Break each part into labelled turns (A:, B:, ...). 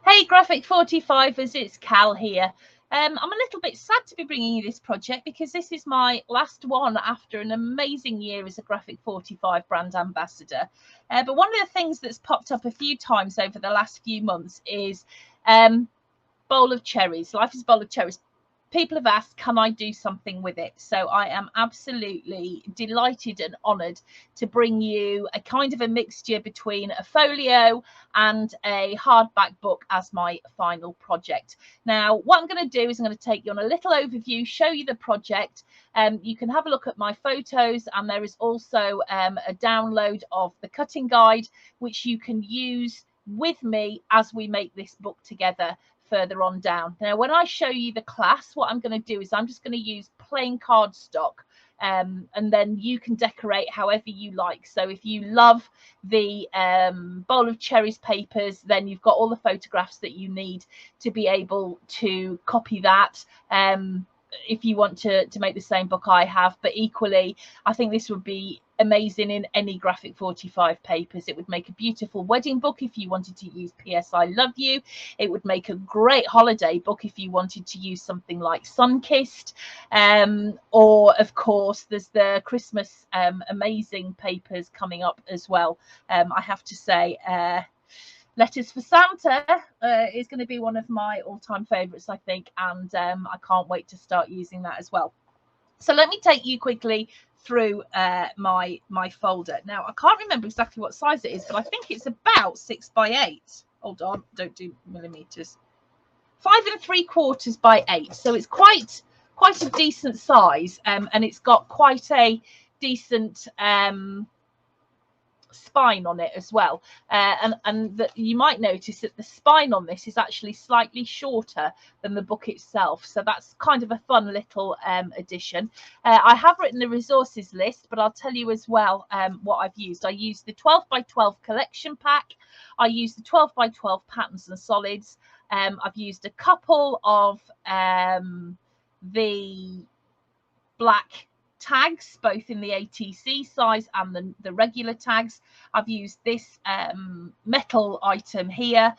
A: Hey Graphic 45ers, it's Cal here. I'm a little bit sad to be bringing you this project because this is my last one after an amazing year as a Graphic 45 brand ambassador. But one of the things that's popped up a few times over the last few months is bowl of cherries. Life is a bowl of cherries. People have asked, can I do something with it? So I am absolutely delighted and honoured to bring you a kind of a mixture between a folio and a hardback book as my final project. Now, what I'm going to do is I'm going to take you on a little overview, show you the project. You can have a look at my photos, and there is also a download of the cutting guide, which you can use with me as we make this book together further on down. Now, when I show you the class, what I'm going to do is I'm just going to use plain cardstock, and then you can decorate however you like. So if you love the bowl of cherries papers, then you've got all the photographs that you need to be able to copy that. If you want to make the same book I have, but equally I think this would be amazing in any Graphic 45 papers. It would make a beautiful wedding book if you wanted to use PS I Love You. It would make a great holiday book if you wanted to use something like Sunkissed, or of course there's the Christmas amazing papers coming up as well. I have to say, Letters for Santa is going to be one of my all-time favorites, I think, and I can't wait to start using that as well. So let me take you quickly through my folder. Now, I can't remember exactly what size it is, but I think it's about 6 by 8. Hold on, don't do millimeters. 5 3/4 by 8. So it's quite a decent size, and it's got quite a decent spine on it as well, and that you might notice that the spine on this is actually slightly shorter than the book itself, so that's kind of a fun little addition. I have written a resources list, but I'll tell you as well what I've used. I used the 12 by 12 collection pack. I used the 12 by 12 patterns and solids. I've used a couple of the black tags, both in the ATC size and the regular tags. I've used this metal item here,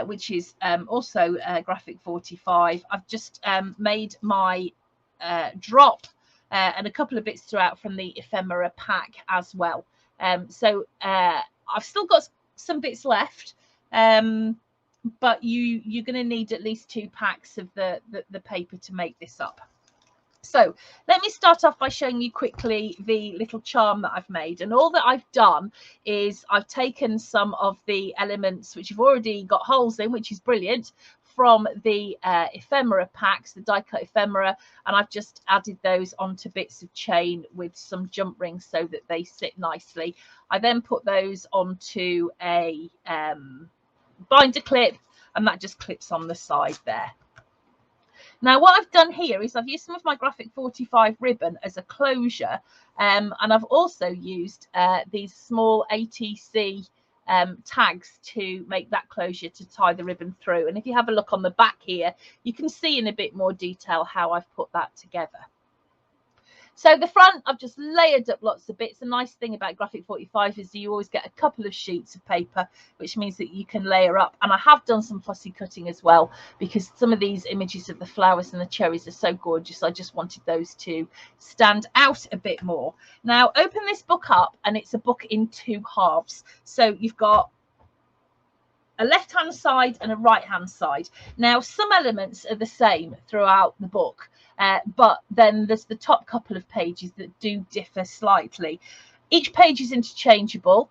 A: which is also Graphic 45. I've just made my drop and a couple of bits throughout from the ephemera pack as well. So I've still got some bits left, but you're going to need at least 2 packs of the paper to make this up. So let me start off by showing you quickly the little charm that I've made. And all that I've done is I've taken some of the elements which have already got holes in, which is brilliant, from the ephemera packs, the die cut ephemera, and I've just added those onto bits of chain with some jump rings so that they sit nicely. I then put those onto a binder clip, and that just clips on the side there. Now, what I've done here is I've used some of my Graphic 45 ribbon as a closure, and I've also used these small ATC tags to make that closure to tie the ribbon through. And if you have a look on the back here, you can see in a bit more detail how I've put that together. So the front, I've just layered up lots of bits. The nice thing about Graphic 45 is that you always get a couple of sheets of paper, which means that you can layer up. And I have done some fussy cutting as well, because some of these images of the flowers and the cherries are so gorgeous. I just wanted those to stand out a bit more. Now, open this book up, and it's a book in 2 halves. So you've got a left-hand side and a right-hand side. Now, some elements are the same throughout the book, but then there's the top couple of pages that do differ slightly. Each page is interchangeable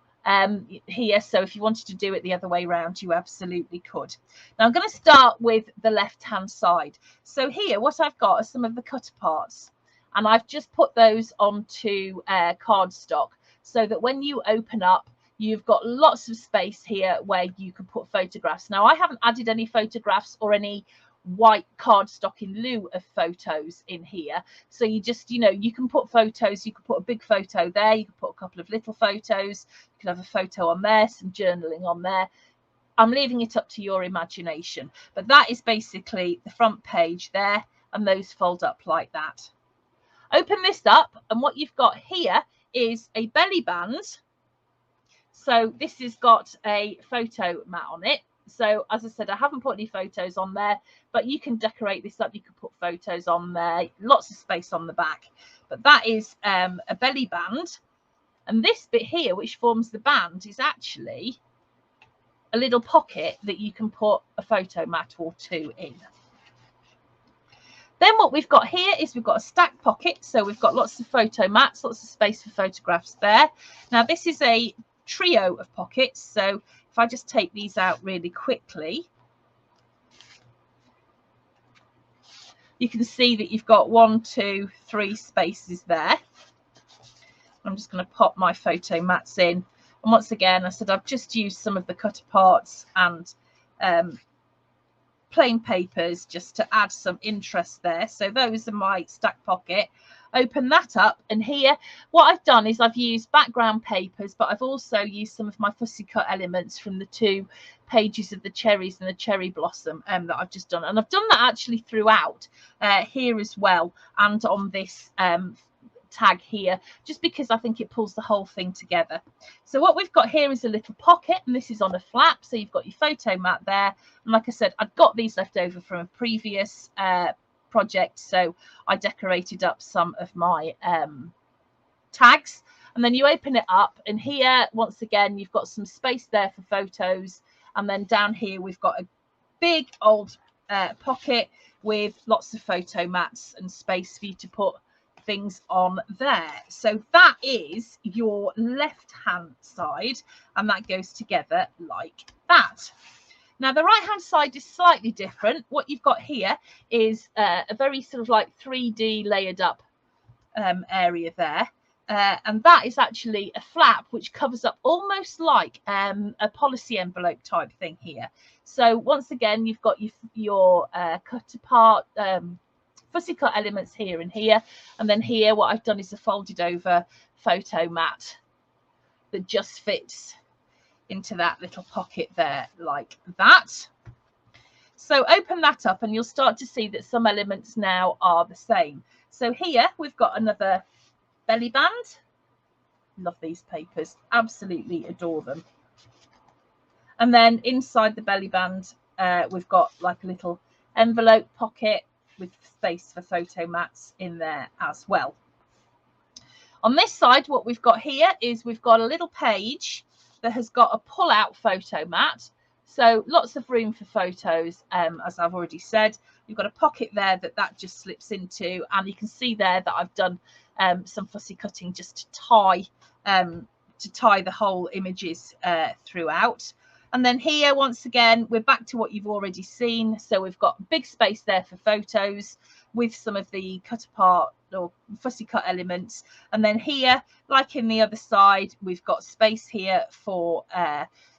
A: here, so if you wanted to do it the other way around, you absolutely could. Now, I'm going to start with the left-hand side. So here, what I've got are some of the cut parts, and I've just put those onto cardstock so that when you open up, you've got lots of space here where you can put photographs. Now, I haven't added any photographs or any white cardstock in lieu of photos in here. So you just, you can put photos. You can put a big photo there. You can put a couple of little photos. You can have a photo on there, some journaling on there. I'm leaving it up to your imagination. But that is basically the front page there, and those fold up like that. Open this up, and what you've got here is a belly band. So this has got a photo mat on it. So as I said, I haven't put any photos on there, but you can decorate this up. You can put photos on there, lots of space on the back. But that is a belly band. And this bit here, which forms the band, is actually a little pocket that you can put a photo mat or two in. Then what we've got here is we've got a stack pocket. So we've got lots of photo mats, lots of space for photographs there. Now this is a trio of pockets. So if I just take these out really quickly, you can see that you've got 1, 2, 3 spaces there. I'm just going to pop my photo mats in. And once again, I said I've just used some of the cut aparts and plain papers just to add some interest there. So those are my stack pocket. Open that up, and here what I've done is I've used background papers, but I've also used some of my fussy cut elements from the 2 pages of the cherries and the cherry blossom that I've just done. And I've done that actually throughout here as well, and on this tag here, just because I think it pulls the whole thing together. So what we've got here is a little pocket, and this is on a flap, so you've got your photo mat there. And like I said, I've got these left over from a previous project, so I decorated up some of my tags. And then you open it up, and here once again you've got some space there for photos, and then down here we've got a big old pocket with lots of photo mats and space for you to put things on there. So that is your left hand side, and that goes together like that. Now the right hand side is slightly different. What you've got here is a very sort of like 3D layered up area there, and that is actually a flap which covers up almost like a policy envelope type thing here. So once again you've got your cut apart fussy cut elements here and here, and then here what I've done is a folded over photo mat that just fits into that little pocket there like that. So open that up and you'll start to see that some elements now are the same. So here we've got another belly band. Love these papers, absolutely adore them. And then inside the belly band we've got like a little envelope pocket with space for photo mats in there as well. On this side, what we've got here is we've got a little page that has got a pull-out photo mat. So lots of room for photos, as I've already said. You've got a pocket there that just slips into, and you can see there that I've done some fussy cutting just to tie the whole images throughout. And then here, once again, we're back to what you've already seen. So we've got big space there for photos with some of the cut apart or fussy cut elements. And then here, like in the other side, we've got space here for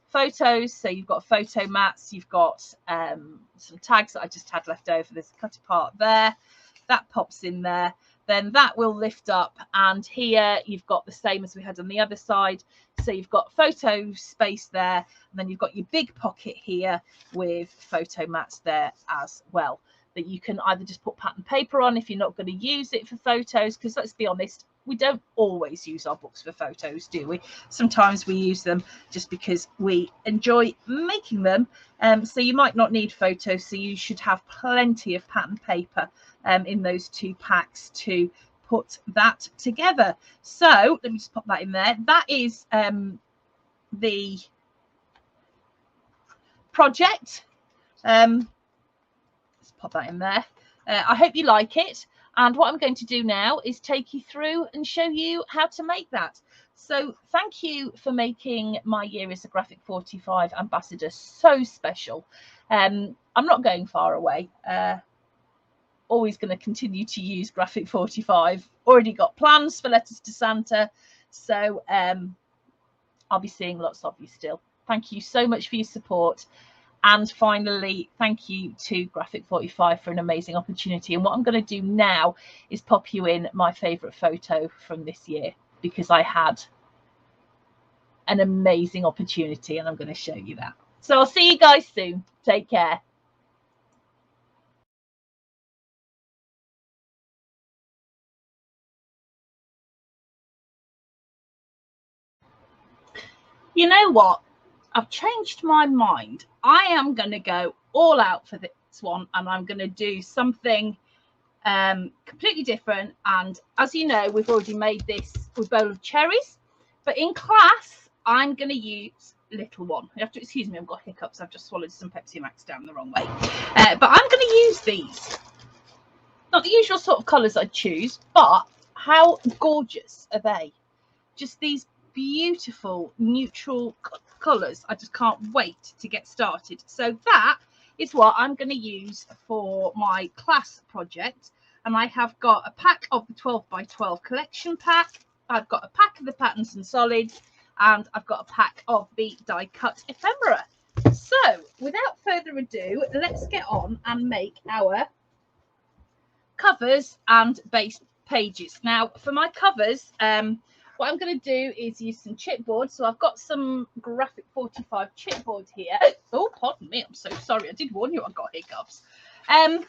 A: photos. So you've got photo mats, you've got some tags that I just had left over. There's a cut apart there. That pops in there. Then that will lift up, and here you've got the same as we had on the other side. So you've got photo space there, and then you've got your big pocket here with photo mats there as well, that you can either just put pattern paper on if you're not going to use it for photos, because let's be honest, we don't always use our books for photos, do we? Sometimes we use them just because we enjoy making them. So you might not need photos, so you should have plenty of pattern paper in those 2 packs to put that together. So let me just pop that in there. That is the project. Let's pop that in there. I hope you like it. And what I'm going to do now is take you through and show you how to make that. So thank you for making my year as a Graphic 45 ambassador so special. I'm not going far away. Always going to continue to use Graphic 45. Already got plans for Letters to Santa. So I'll be seeing lots of you still. Thank you so much for your support. And finally, thank you to Graphic 45 for an amazing opportunity. And what I'm going to do now is pop you in my favourite photo from this year, because I had an amazing opportunity and I'm going to show you that. So I'll see you guys soon. Take care. You know what? I've changed my mind. I am going to go all out for this one, and I'm going to do something completely different. And as you know, we've already made this with bowl of cherries, but in class I'm going to use little one. You have to excuse me, I've got hiccups. I've just swallowed some Pepsi Max down the wrong way. But I'm going to use these. Not the usual sort of colours I choose, but how gorgeous are they? Just these beautiful neutral colours. I just can't wait to get started. So that is what I'm going to use for my class project. And I have got a pack of the 12 by 12 collection pack. I've got a pack of the patterns and solids, and I've got a pack of the die cut ephemera. So without further ado, let's get on and make our covers and base pages. Now for my covers, what I'm going to do is use some chipboard. So I've got some graphic 45 chipboard here. Oh, pardon me, I'm so sorry. I did warn you I got hiccups. And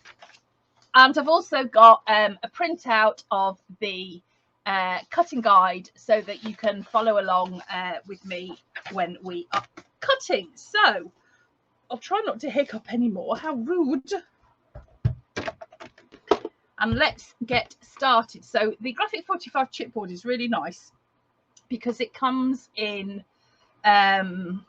A: I've also got a printout of the cutting guide so that you can follow along with me when we are cutting. So I'll try not to hiccup anymore. How rude. And let's get started. So the graphic 45 chipboard is really nice because it comes in 12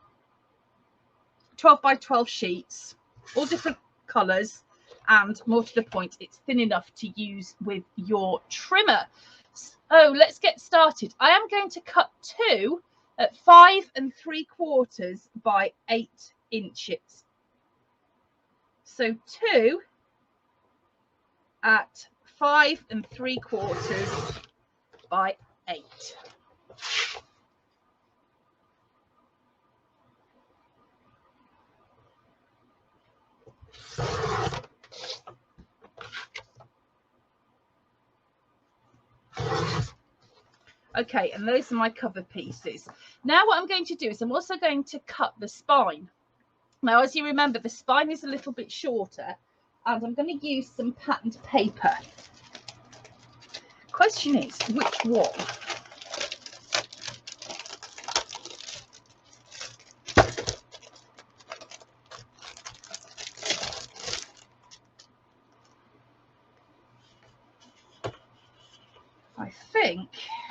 A: by 12 sheets, all different colours, and more to the point, it's thin enough to use with your trimmer. So let's get started. I am going to cut two at 5 3/4 by 8 inches. So two at 5 3/4 by 8. Okay, and those are my cover pieces. Now what I'm going to do is I'm also going to cut the spine. Now, as you remember, the spine is a little bit shorter, and I'm going to use some patterned paper. Question is, which one? I think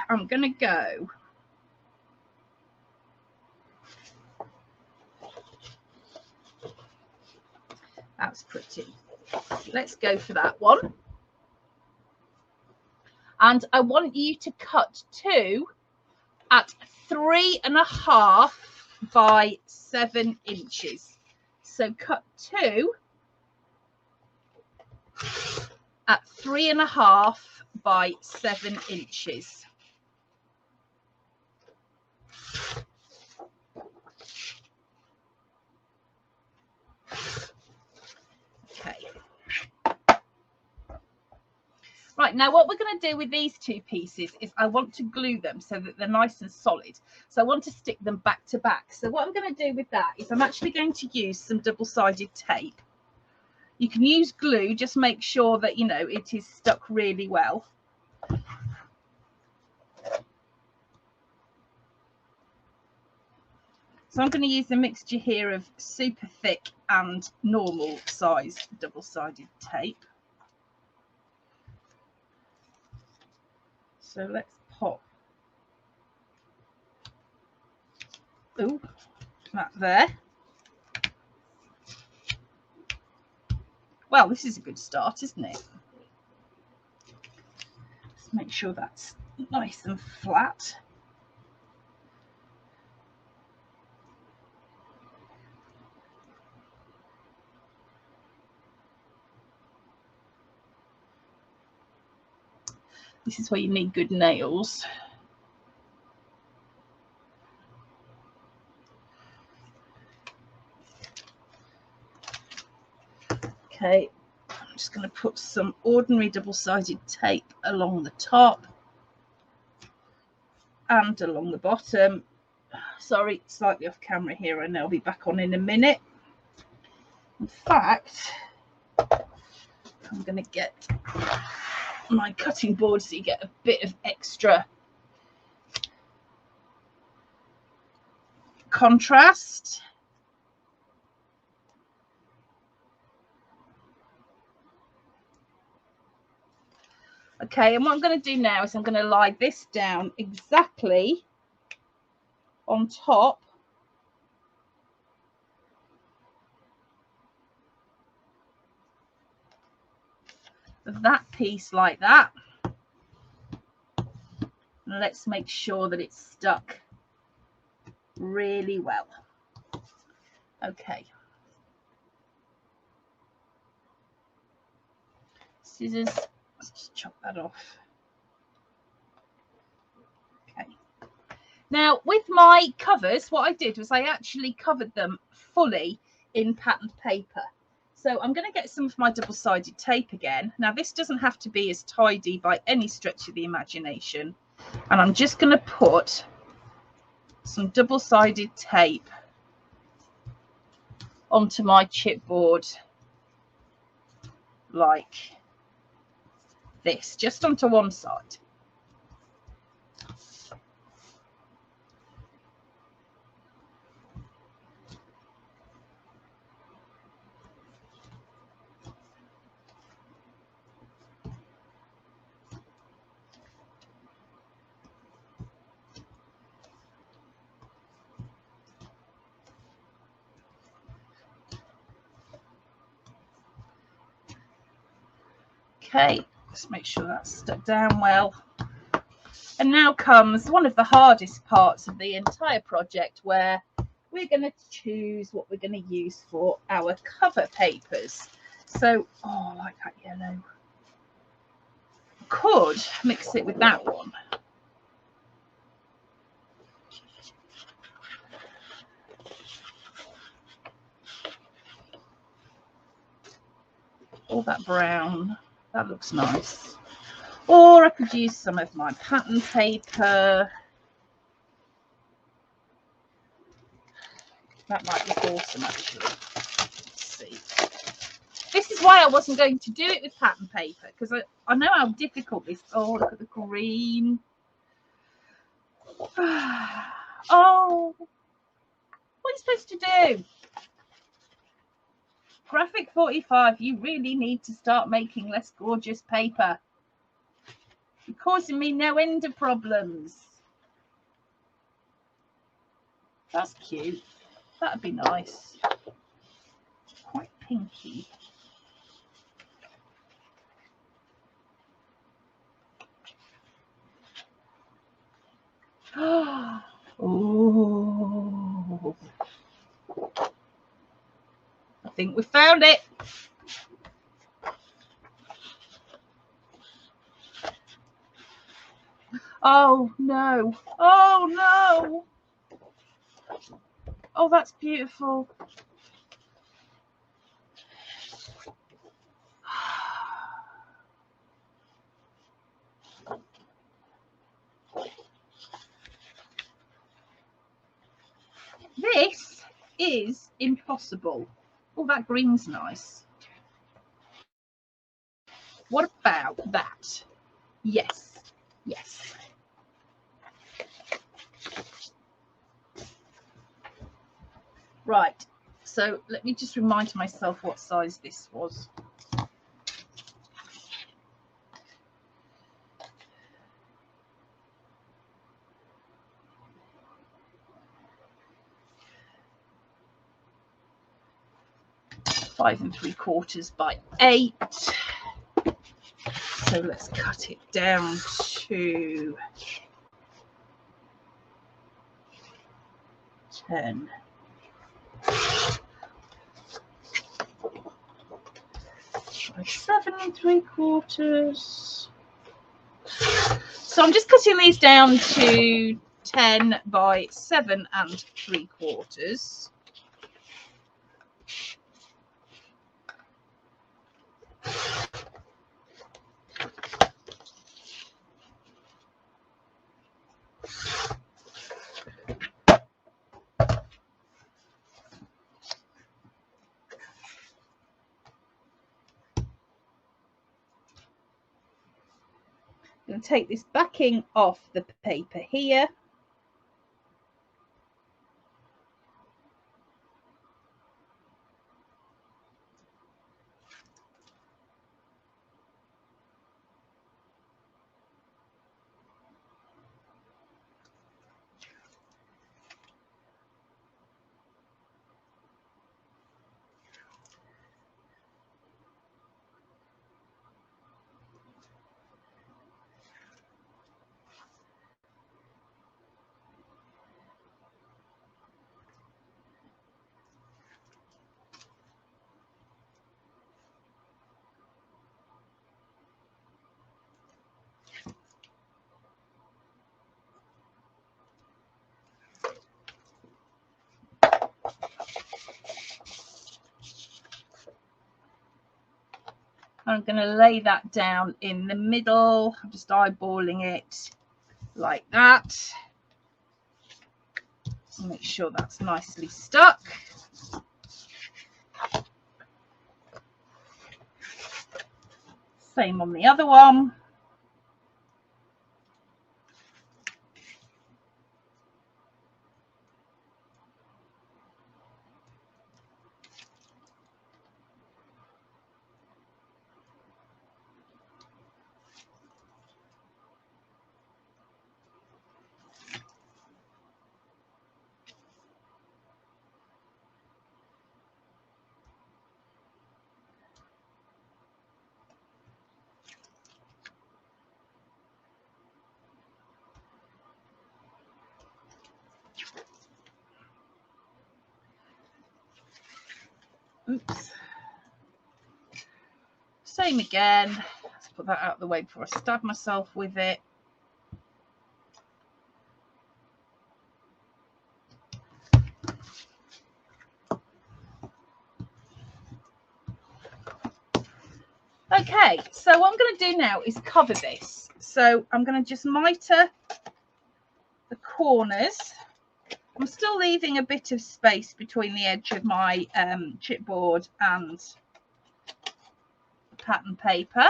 A: I'm going to go that's pretty. Let's go for that one. And I want you to cut two at 3 1/2 by 7 inches. So cut two at 3 1/2 by 7 inches. Okay. Right, now what we're going to do with these two pieces is I want to glue them so that they're nice and solid. So I want to stick them back to back. So what I'm going to do with that is I'm actually going to use some double-sided tape. You can use glue, just make sure that, you know, it is stuck really well. So I'm going to use a mixture here of super thick and normal size double-sided tape. So let's pop that there. Well, this is a good start, isn't it? Let's make sure that's nice and flat. This is where you need good nails. Okay, I'm just going to put some ordinary double-sided tape along the top and along the bottom. Sorry, slightly off camera here, and I'll be back on in a minute. In fact, I'm going to get my cutting board so you get a bit of extra contrast. Okay, and what I'm going to do now is I'm going to lie this down exactly on top of that piece like that. And let's make sure that it's stuck really well. Okay. Scissors, let's just chop that off. Okay. Now, with my covers, what I did was I actually covered them fully in patterned paper. So I'm going to get some of my double-sided tape again. Now, this doesn't have to be as tidy by any stretch of the imagination. And I'm just going to put some double-sided tape onto my chipboard like this, just onto one side. Okay, let's make sure that's stuck down well. And now comes one of the hardest parts of the entire project, where we're going to choose what we're going to use for our cover papers. So, oh, I like that yellow. Could mix it with that one. All that brown, that looks nice. Or I could use some of my pattern paper. That might look awesome, actually. Let's see. This is why I wasn't going to do it with pattern paper, because I know how difficult this. Oh, look at the green. Oh, what are you supposed to do? Graphic 45, you really need to start making less gorgeous paper. You're causing me no end of problems. That's cute. That'd be nice. Quite pinky. Oh, I think we found it. Oh no. Oh no. Oh, that's beautiful. This is impossible. Oh, that green's nice. What about that? Yes, yes. Right, so let me just remind myself what size this was. Five and 3/4 by 8. So let's cut it down to 10. By 7 3/4. So I'm just cutting these down to 10 by 7 3/4. I'm going to take this backing off the paper here. I'm going to lay that down in the middle. I'm just eyeballing it like that. Make sure that's nicely stuck. Same on the other one. Oops. Same again. Let's put that out of the way before I stab myself with it. Okay, so what I'm going to do now is cover this. So I'm going to just mitre the corners. I'm still leaving a bit of space between the edge of my chipboard and the pattern paper.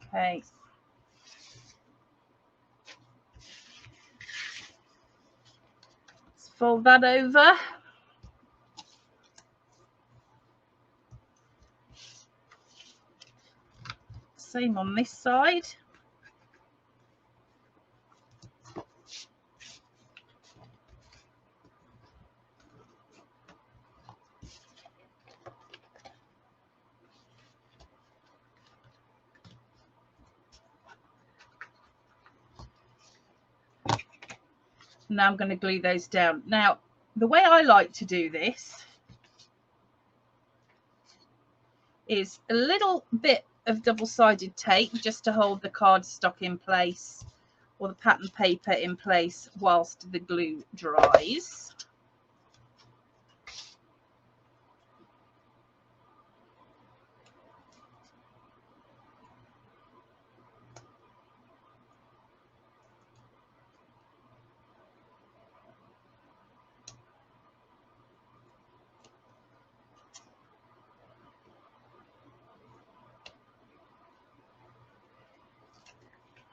A: Okay. Let's fold that over. Same on this side. Now I'm going to glue those down. Now, the way I like to do this is a little bit of double-sided tape just to hold the cardstock in place or the pattern paper in place whilst the glue dries.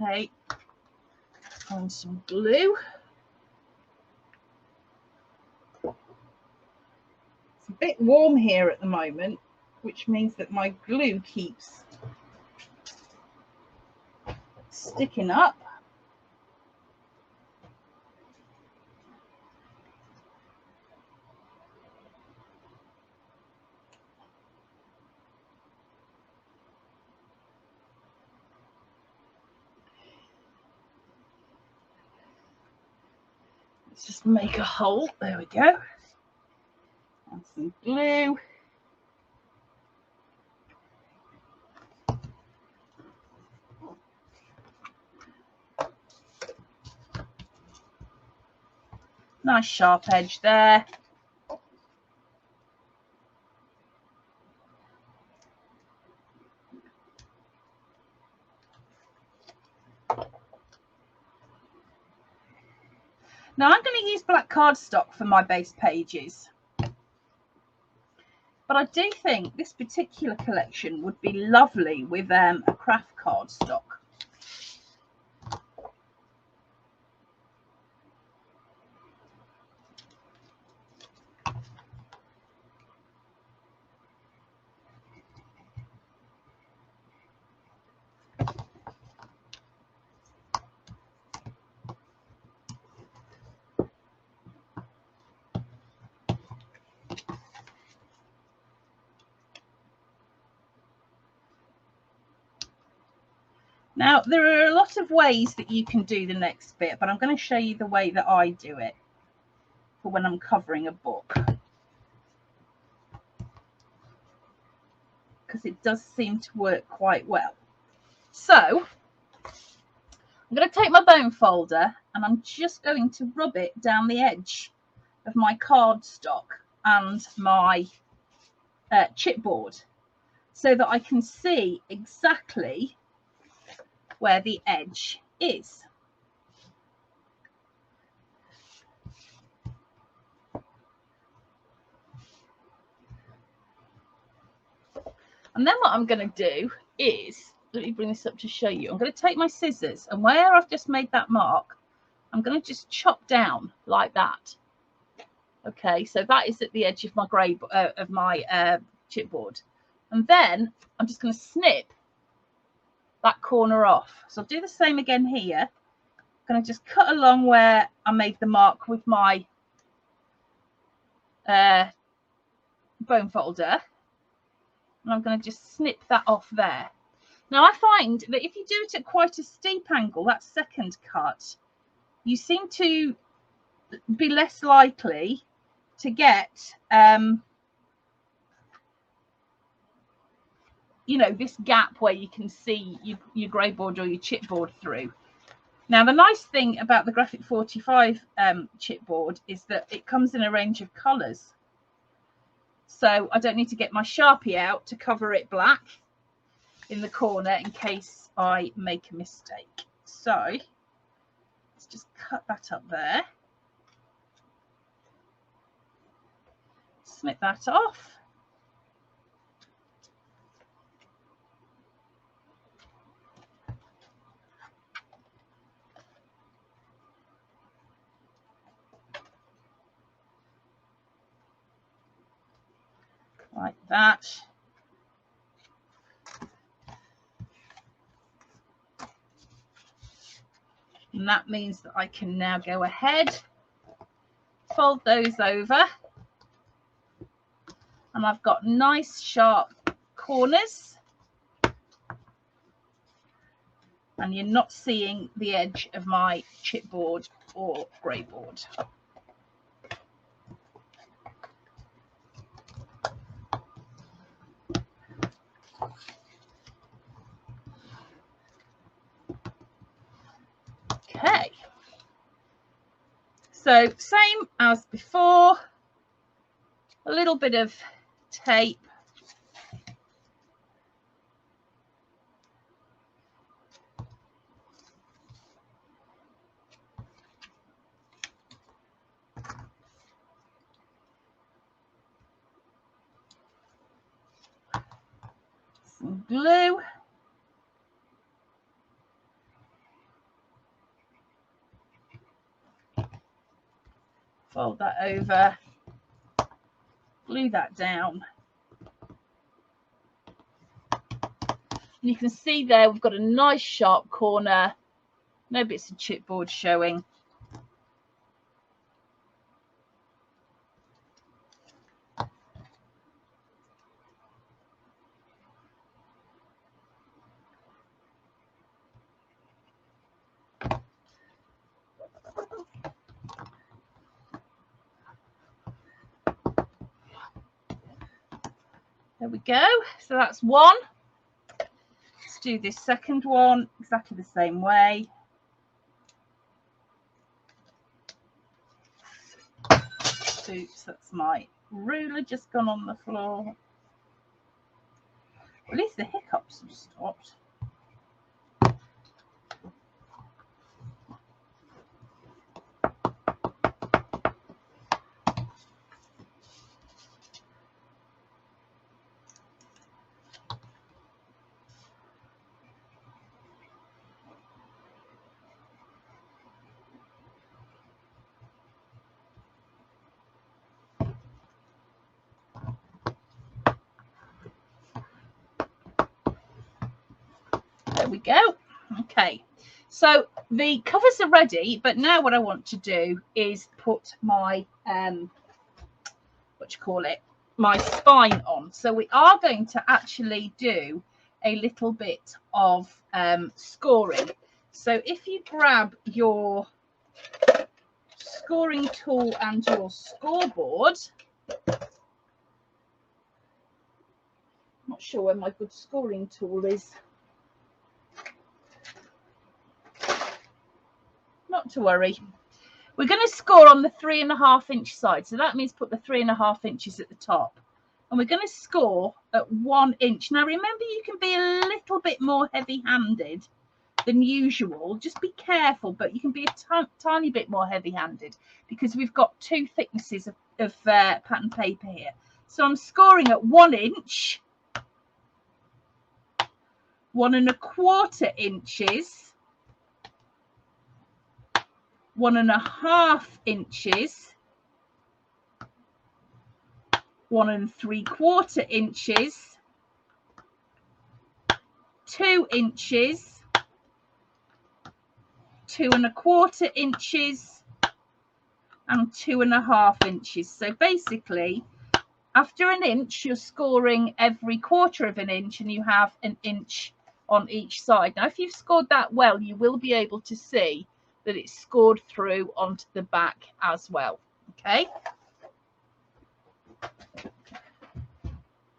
A: Okay, and some glue. It's a bit warm here at the moment, which means that my glue keeps sticking up. Let's just make a hole. There we go. And some glue. Nice sharp edge there. Now I'm going to use black cardstock for my base pages, but I do think this particular collection would be lovely with a craft cardstock. Now, there are a lot of ways that you can do the next bit, but I'm going to show you the way that I do it for when I'm covering a book, because it does seem to work quite well. So, I'm going to take my bone folder and I'm just going to rub it down the edge of my cardstock and my chipboard so that I can see exactly where the edge is. And then what I'm going to do is, let me bring this up to show you. I'm going to take my scissors, and where I've just made that mark, I'm going to just chop down like that. Okay, so that is at the edge of my chipboard. And then I'm just going to snip that corner off. So I'll do the same again here. I'm going to just cut along where I made the mark with my bone folder. And I'm going to just snip that off there. Now I find that if you do it at quite a steep angle, that second cut, you seem to be less likely to get you know, this gap where you can see your grey board or your chipboard through. Now the nice thing about the Graphic 45 chipboard is that it comes in a range of colours, so I don't need to get my Sharpie out to cover it black in the corner in case I make a mistake. So let's just cut that up there, snip that off. Like that. And that means that I can now go ahead, fold those over, and I've got nice sharp corners, and you're not seeing the edge of my chipboard or grey board. Okay, so same as before, a little bit of tape. Some glue. Fold that over, glue that down. And you can see there we've got a nice sharp corner, no bits of chipboard showing. There we go. So that's one. Let's do this second one exactly the same way. Oops, that's my ruler just gone on the floor. At least the hiccups have stopped. There we go. Okay, so the covers are ready, but now what I want to do is put my my spine on. So we are going to actually do a little bit of scoring. So if you grab your scoring tool and your scoreboard, I'm not sure where my good scoring tool is. not to worry. We're going to score on the 3.5 inch side. So that means put the 3.5 inches at the top. And we're going to score at 1 inch. Now, remember, you can be a little bit more heavy-handed than usual. Just be careful, but you can be a tiny bit more heavy-handed because we've got 2 thicknesses of pattern paper here. So I'm scoring at 1 inch, 1.25 inches, 1.5 inches, 1.75 inches, 2 inches, 2.25 inches, and 2.5 inches. So basically, after an inch, you're scoring every 1/4 of an inch, and you have an inch on each side. Now, if you've scored that well, you will be able to see that it's scored through onto the back as well. Okay.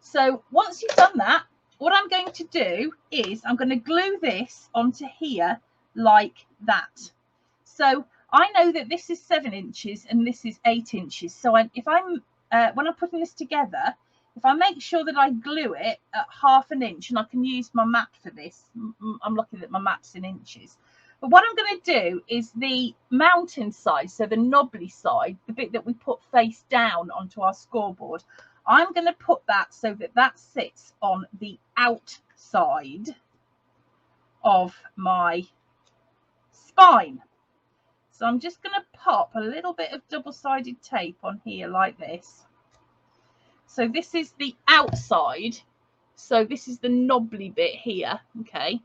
A: So once you've done that, what I'm going to do is I'm going to glue this onto here like that. So I know that this is 7 inches and this is 8 inches. So when I'm putting this together, if I make sure that I glue it at 1/2 inch, and I can use my map for this, I'm lucky that my map's in inches. But what I'm going to do is the mountain side, so the knobbly side, the bit that we put face down onto our scoreboard, I'm going to put that so that that sits on the outside of my spine. So I'm just going to pop a little bit of double-sided tape on here like this. So this is the outside. So this is the knobbly bit here. Okay.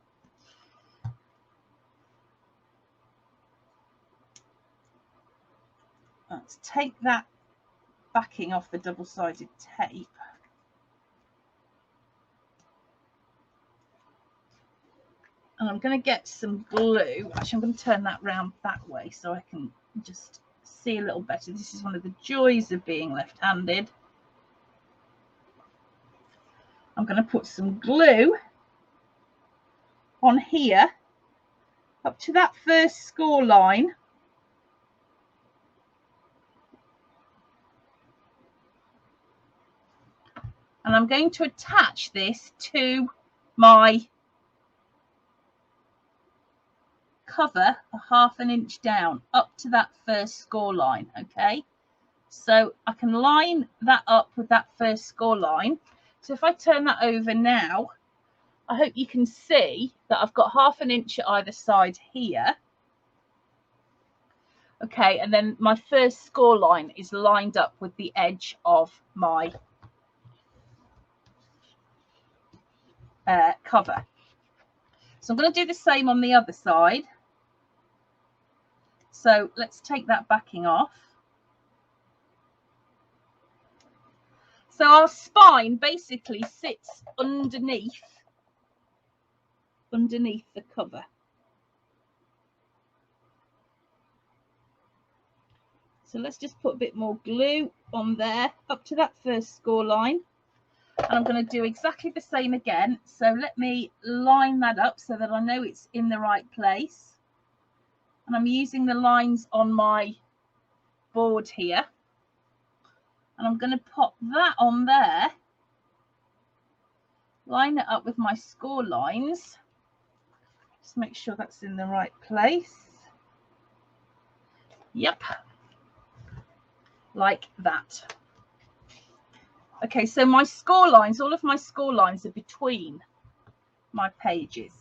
A: Let's take that backing off the double-sided tape. And I'm going to get some glue. Actually, I'm going to turn that round that way so I can just see a little better. This is one of the joys of being left-handed. I'm going to put some glue on here up to that first score line. And I'm going to attach this to my cover 1/2 inch down up to that first score line. Okay, so I can line that up with that first score line. So if I turn that over now, I hope you can see that I've got 1/2 inch at either side here. Okay, and then my first score line is lined up with the edge of my cover. So I'm going to do the same on the other side. So let's take that backing off. So our spine basically sits underneath the cover. So let's just put a bit more glue on there up to that first score line. And I'm going to do exactly the same again. So let me line that up so that I know it's in the right place. And I'm using the lines on my board here. And I'm going to pop that on there. Line it up with my score lines. Just make sure that's in the right place. Yep. Like that. Okay, so my score lines, all of my score lines are between my pages.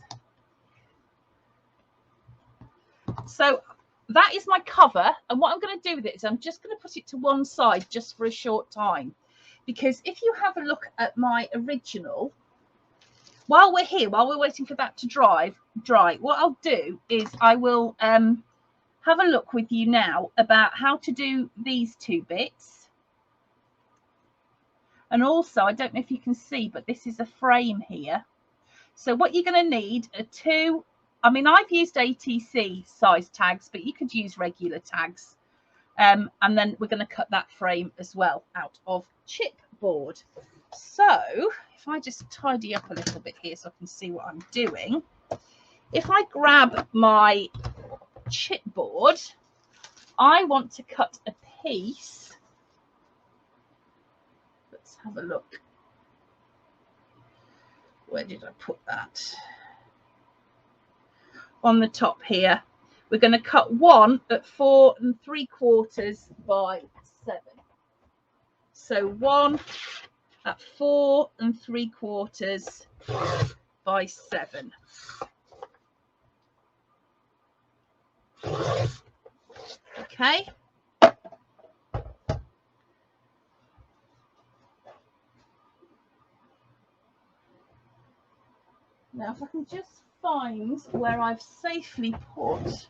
A: So that is my cover, and what I'm going to do with it is I'm just going to put it to one side just for a short time, because if you have a look at my original, while we're here, while we're waiting for that to dry, what I'll do is I will have a look with you now about how to do these 2 bits. And also, I don't know if you can see, but this is a frame here. So what you're going to need are 2, I mean, I've used ATC size tags, but you could use regular tags. And then we're going to cut that frame as well out of chipboard. So if I just tidy up a little bit here so I can see what I'm doing. If I grab my chipboard, I want to cut a piece. Let's have a look. Where did I put that? On the top here. We're going to cut one at 4 3/4 by 7. So one at 4 3/4 by 7. Okay. Now, if I can just find where I've safely put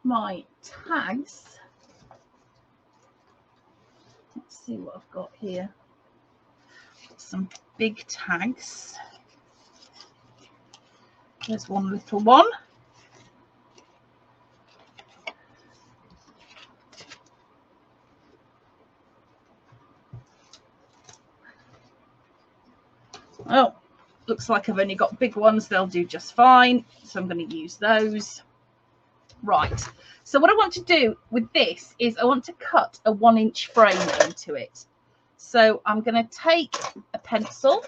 A: my tags. Let's see what I've got here. Some big tags. There's one little one. Oh, looks like I've only got big ones. They'll do just fine. So I'm going to use those. Right. So what I want to do with this is I want to cut a 1-inch frame into it. So I'm going to take a pencil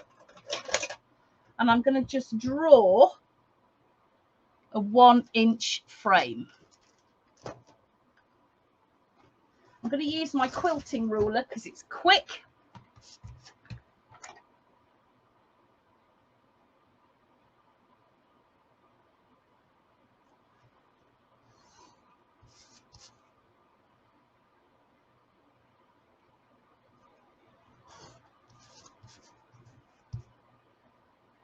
A: and I'm going to just draw a 1-inch frame. I'm going to use my quilting ruler because it's quick.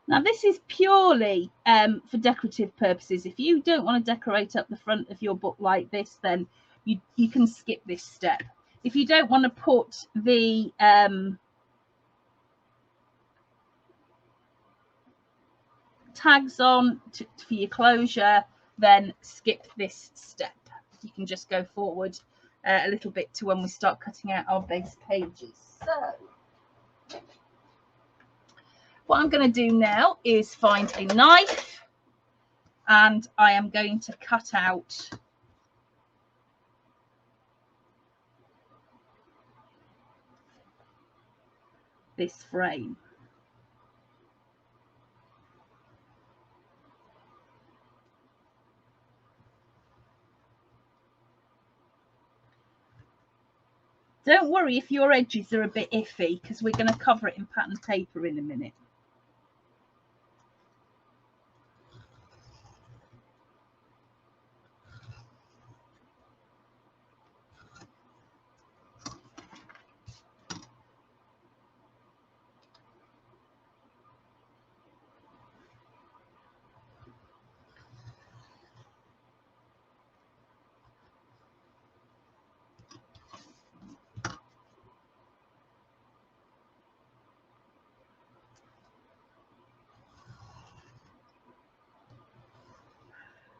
A: Now this is purely for decorative purposes. If you don't want to decorate up the front of your book like this, then you can skip this step. If you don't want to put the tags on for your closure, then skip this step. You can just go forward a little bit to when we start cutting out our base pages. So what I'm going to do now is find a knife and I am going to cut out this frame. Don't worry if your edges are a bit iffy because we're going to cover it in pattern paper in a minute.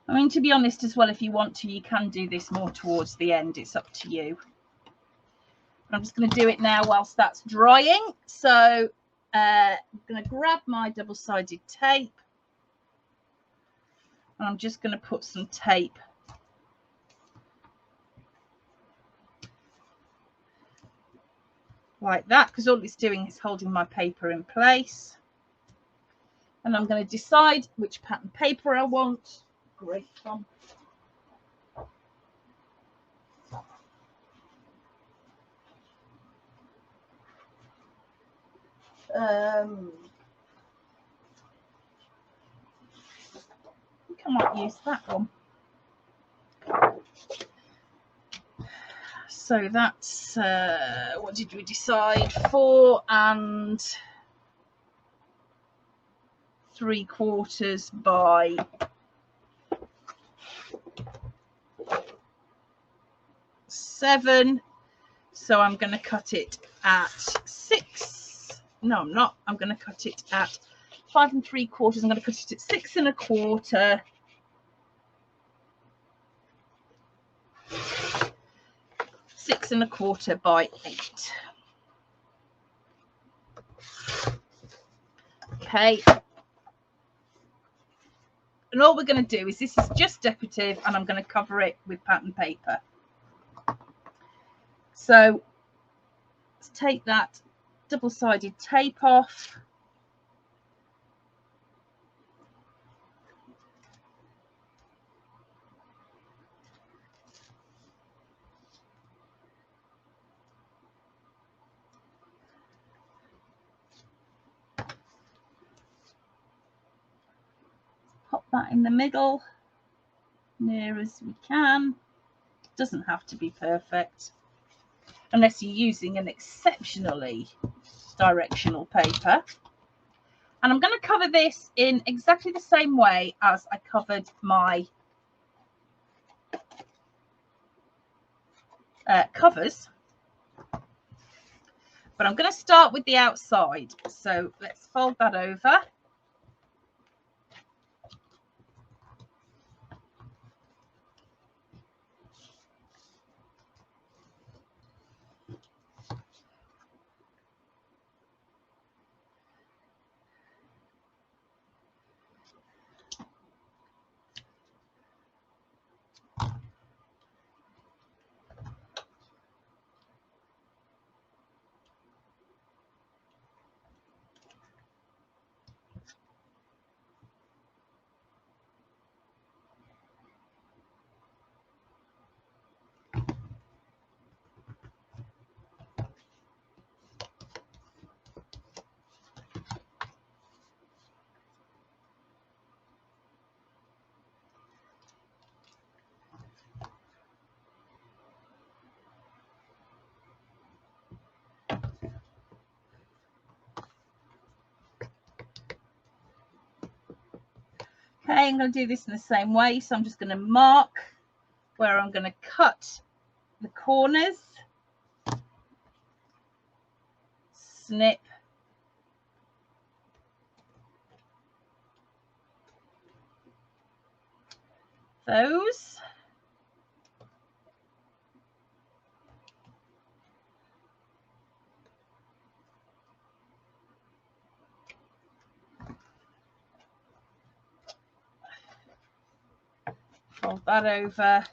A: I mean, to be honest as well, if you want to, you can do this more towards the end. It's up to you. I'm just going to do it now whilst that's drying. So I'm going to grab my double-sided tape. And I'm just going to put some tape like that, because all it's doing is holding my paper in place. And I'm going to decide which pattern paper I want. Great fun. I think I might use that one. So that's, what did we decide? 4 3/4 by 7. So I'm going to cut it at 6. No, I'm not. I'm going to cut it at 5 3/4. I'm going to cut it at 6 1/4. 6 1/4 by 8. Okay. And all we're going to do is, this is just decorative, and I'm going to cover it with pattern paper. So let's take that double-sided tape off. Pop that in the middle, near as we can. Doesn't have to be perfect, unless you're using an exceptionally directional paper. And I'm going to cover this in exactly the same way as I covered my covers. But I'm going to start with the outside. So let's fold that over. Okay, I'm going to do this in the same way. So I'm just going to mark where I'm going to cut the corners, snip those. Fold that over. A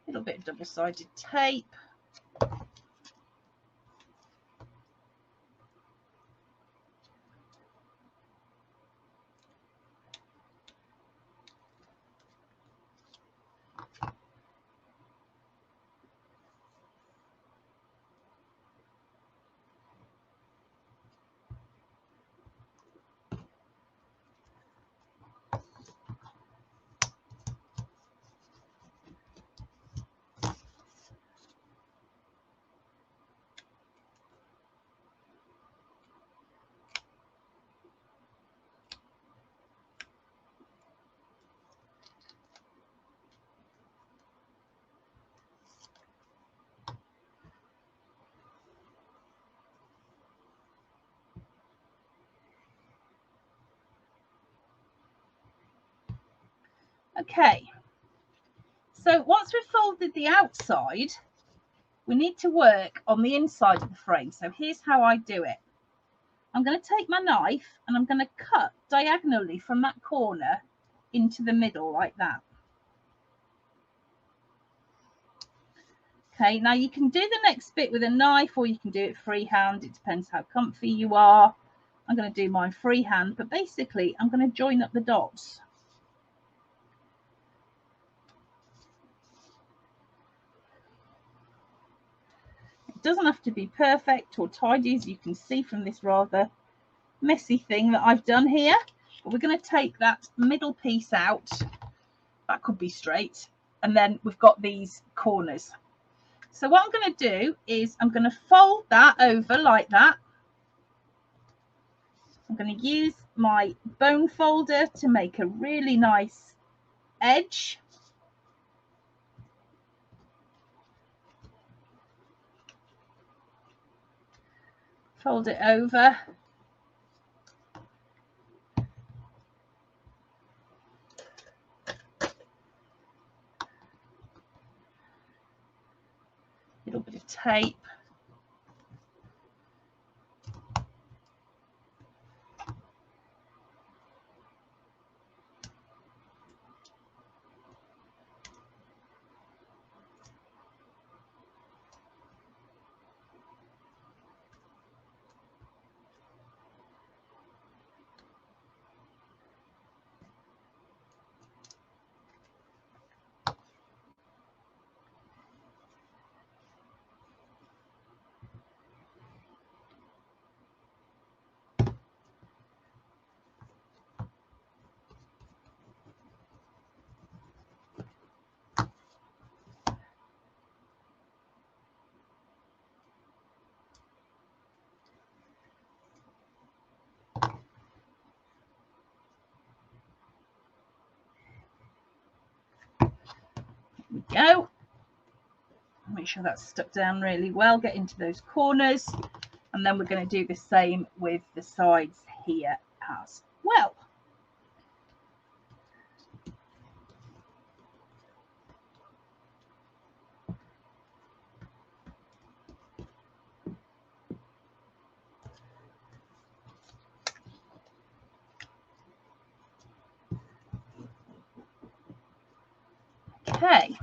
A: little bit of double-sided tape. Okay, so once we've folded the outside, we need to work on the inside of the frame. So here's how I do it. I'm going to take my knife and I'm going to cut diagonally from that corner into the middle like that. Okay, now you can do the next bit with a knife or you can do it freehand. It depends how comfy you are. I'm going to do mine freehand, but basically I'm going to join up the dots. It doesn't have to be perfect or tidy, as you can see from this rather messy thing that I've done here. But we're going to take that middle piece out. That could be straight. And then we've got these corners. So what I'm going to do is I'm going to fold that over like that. I'm going to use my bone folder to make a really nice edge. Fold it over. tape. Go. Make sure that's stuck down really well, get into those corners, and then we're going to do the same with the sides here as well. Okay.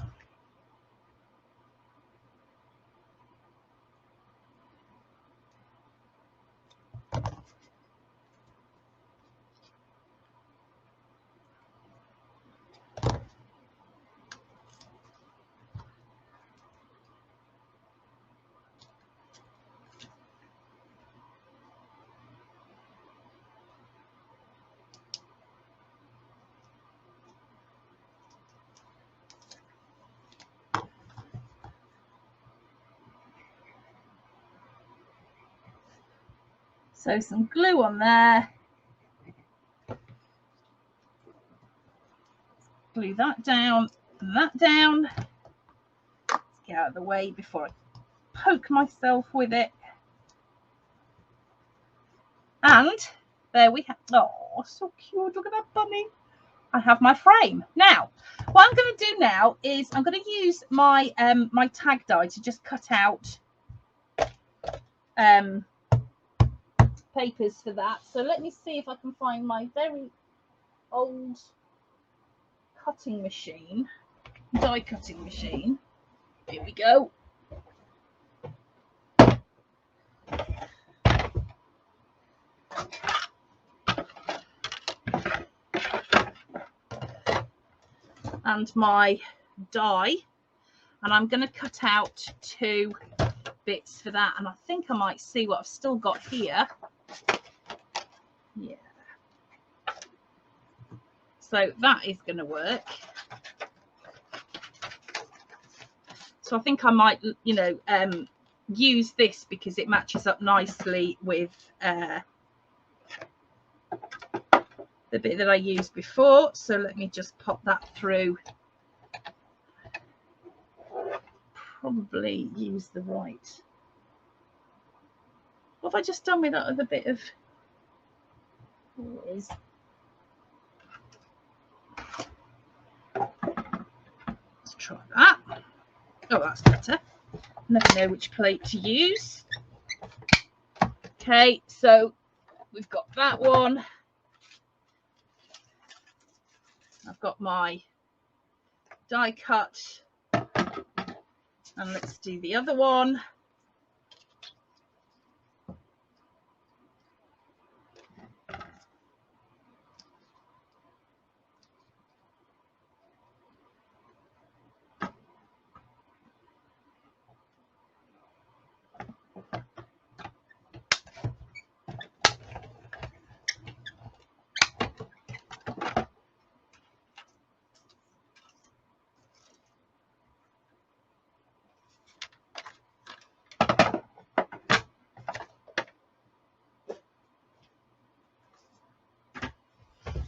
A: So some glue on there. Glue that down and that down. Let's get out of the way before I poke myself with it. And there we have, oh, so cute, look at that bunny. I have my frame. Now, what I'm going to do now is I'm going to use my my tag die to just cut out papers for that. So let me see if I can find my very old cutting machine, die cutting machine. Here we go. And my die, and I'm going to cut out 2 bits for that, and I think I might see what I've still got here. Yeah, so that is going to work. So I think I might, you know, use this because it matches up nicely with the bit that I used before. So let me just pop that through. Probably use the right. What have I just done with that other bit of? Let's try that. Oh, that's better. Never know which plate to use. Okay, so we've got that one. I've got my die cut, and let's do the other one.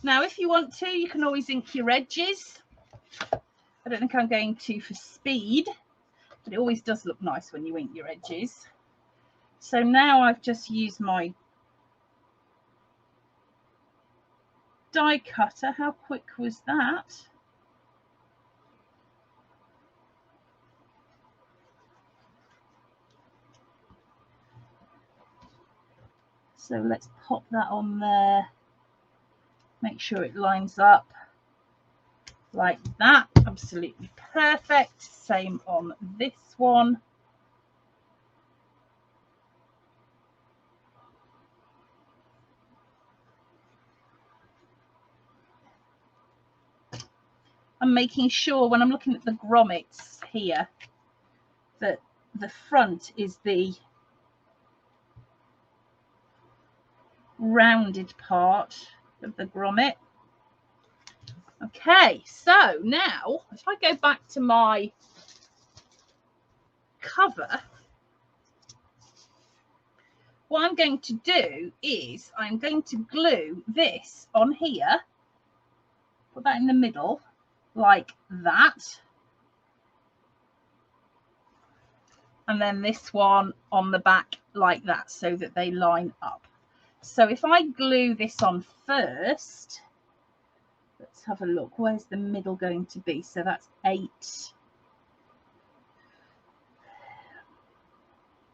A: Now, if you want to, you can always ink your edges. I don't think I'm going to for speed, but it always does look nice when you ink your edges. So now I've just used my die cutter. How quick was that? So let's pop that on there. Make sure it lines up like that. Absolutely perfect. Same on this one. I'm making sure when I'm looking at the grommets here that the front is the rounded part of the grommet. Okay, so now if I go back to my cover, what I'm going to do is I'm going to glue this on here, put that in the middle like that, and then this one on the back like that, so that they line up. So if I glue this on first, let's have a look. Where's the middle going to be? So that's 8.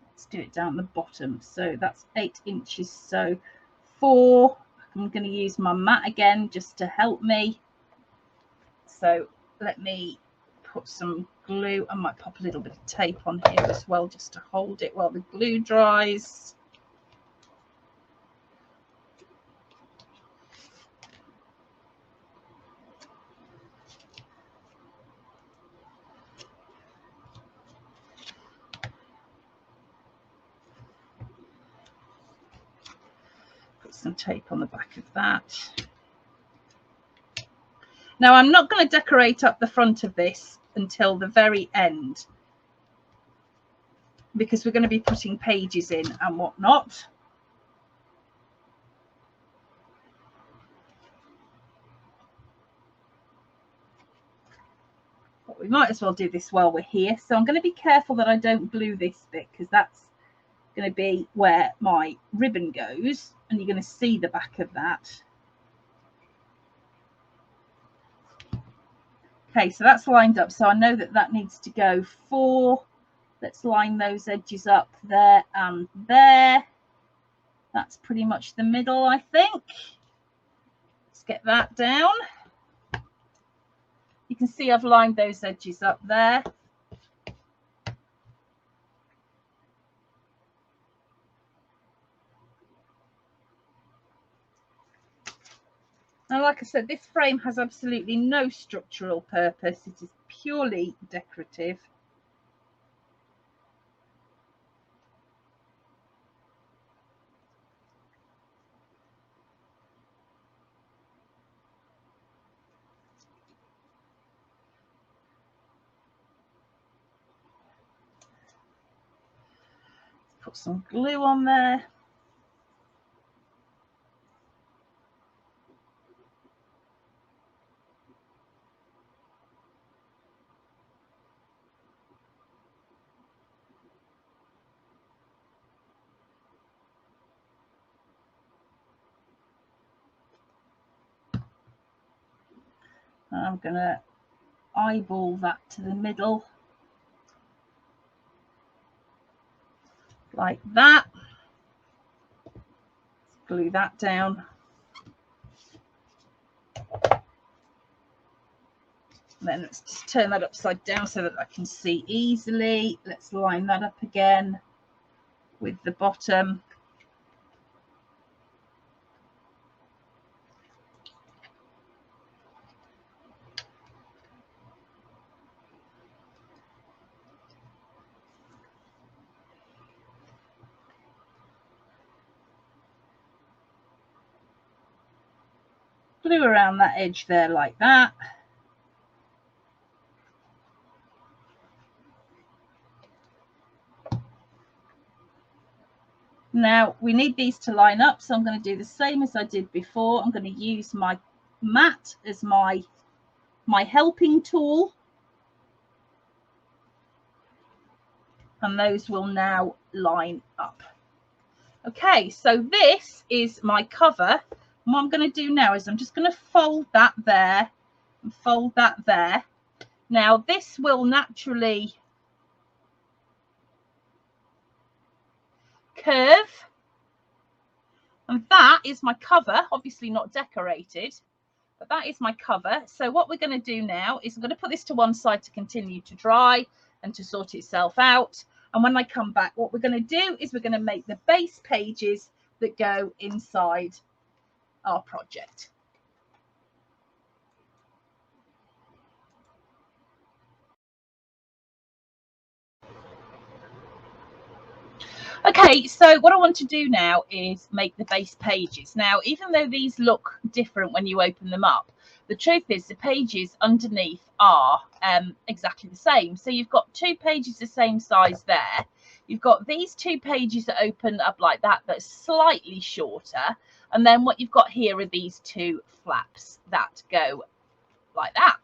A: Let's do it down the bottom. So that's 8 inches. So 4. I'm going to use my mat again just to help me. So let me put some glue. I might pop a little bit of tape on here as well just to hold it while the glue dries. Put some tape on the back of that. Now I'm not going to decorate up the front of this until the very end, because we're going to be putting pages in and whatnot. But we might as well do this while we're here. So I'm going to be careful that I don't glue this bit, because that's going to be where my ribbon goes, and you're going to see the back of that. Okay, so that's lined up, so I know that that needs to go 4. Let's line those edges up there and there. That's pretty much the middle, I think. Let's get that down. You can see I've lined those edges up there. Now, like I said, this frame has absolutely no structural purpose. It is purely decorative. Put some glue on there. I'm going to eyeball that to the middle like that. Glue that down. And then let's just turn that upside down so that I can see easily. Let's line that up again with the bottom. Glue around that edge there like that. Now we need these to line up, so I'm going to do the same as I did before. I'm going to use my mat as my helping tool, and those will now line up. Okay, so this is my cover. And what I'm going to do now is I'm just going to fold that there and fold that there. Now this will naturally curve, is my cover, obviously not decorated, but that is my cover. So what we're going to do now is I'm going to put this to one side to continue to dry and to sort itself out. And when I come back, what we're going to do is we're going to make the base pages that go inside our project. Okay, so what I want to do now is make the base pages. Now, even though these look different when you open them up, the truth is the pages underneath are exactly the same. So you've got two pages the same size there. You've got these two pages that open up like that, that's slightly shorter. And then what you've got here are these two flaps that go like that.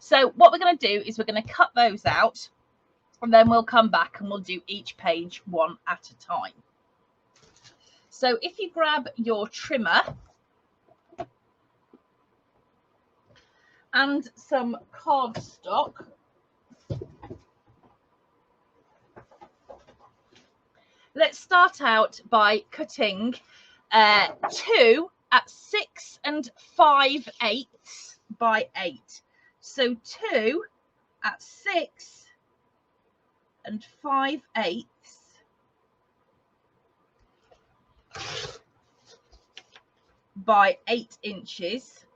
A: So what we're going to do is we're going to cut those out. And then we'll come back and we'll do each page one at a time. So if you grab your trimmer and some cardstock, let's start out by cutting 2 at 6 5/8 by 8. So 2 at 6 5/8 by 8 inches.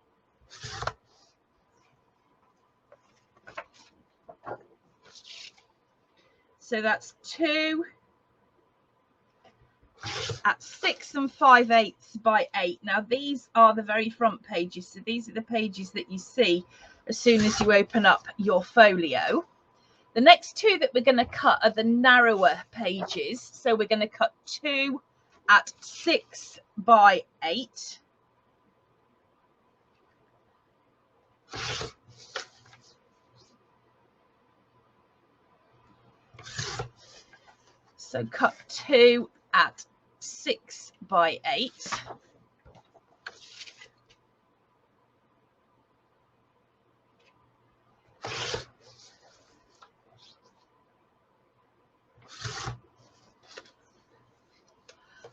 A: So that's 2 at 6 5/8 by 8. Now these are the very front pages, so these are the pages that you see as soon as you open up your folio. The next two that we're going to cut are the narrower pages, so we're going to cut 2 at 6 by 8. So cut 2 at 6 by 8.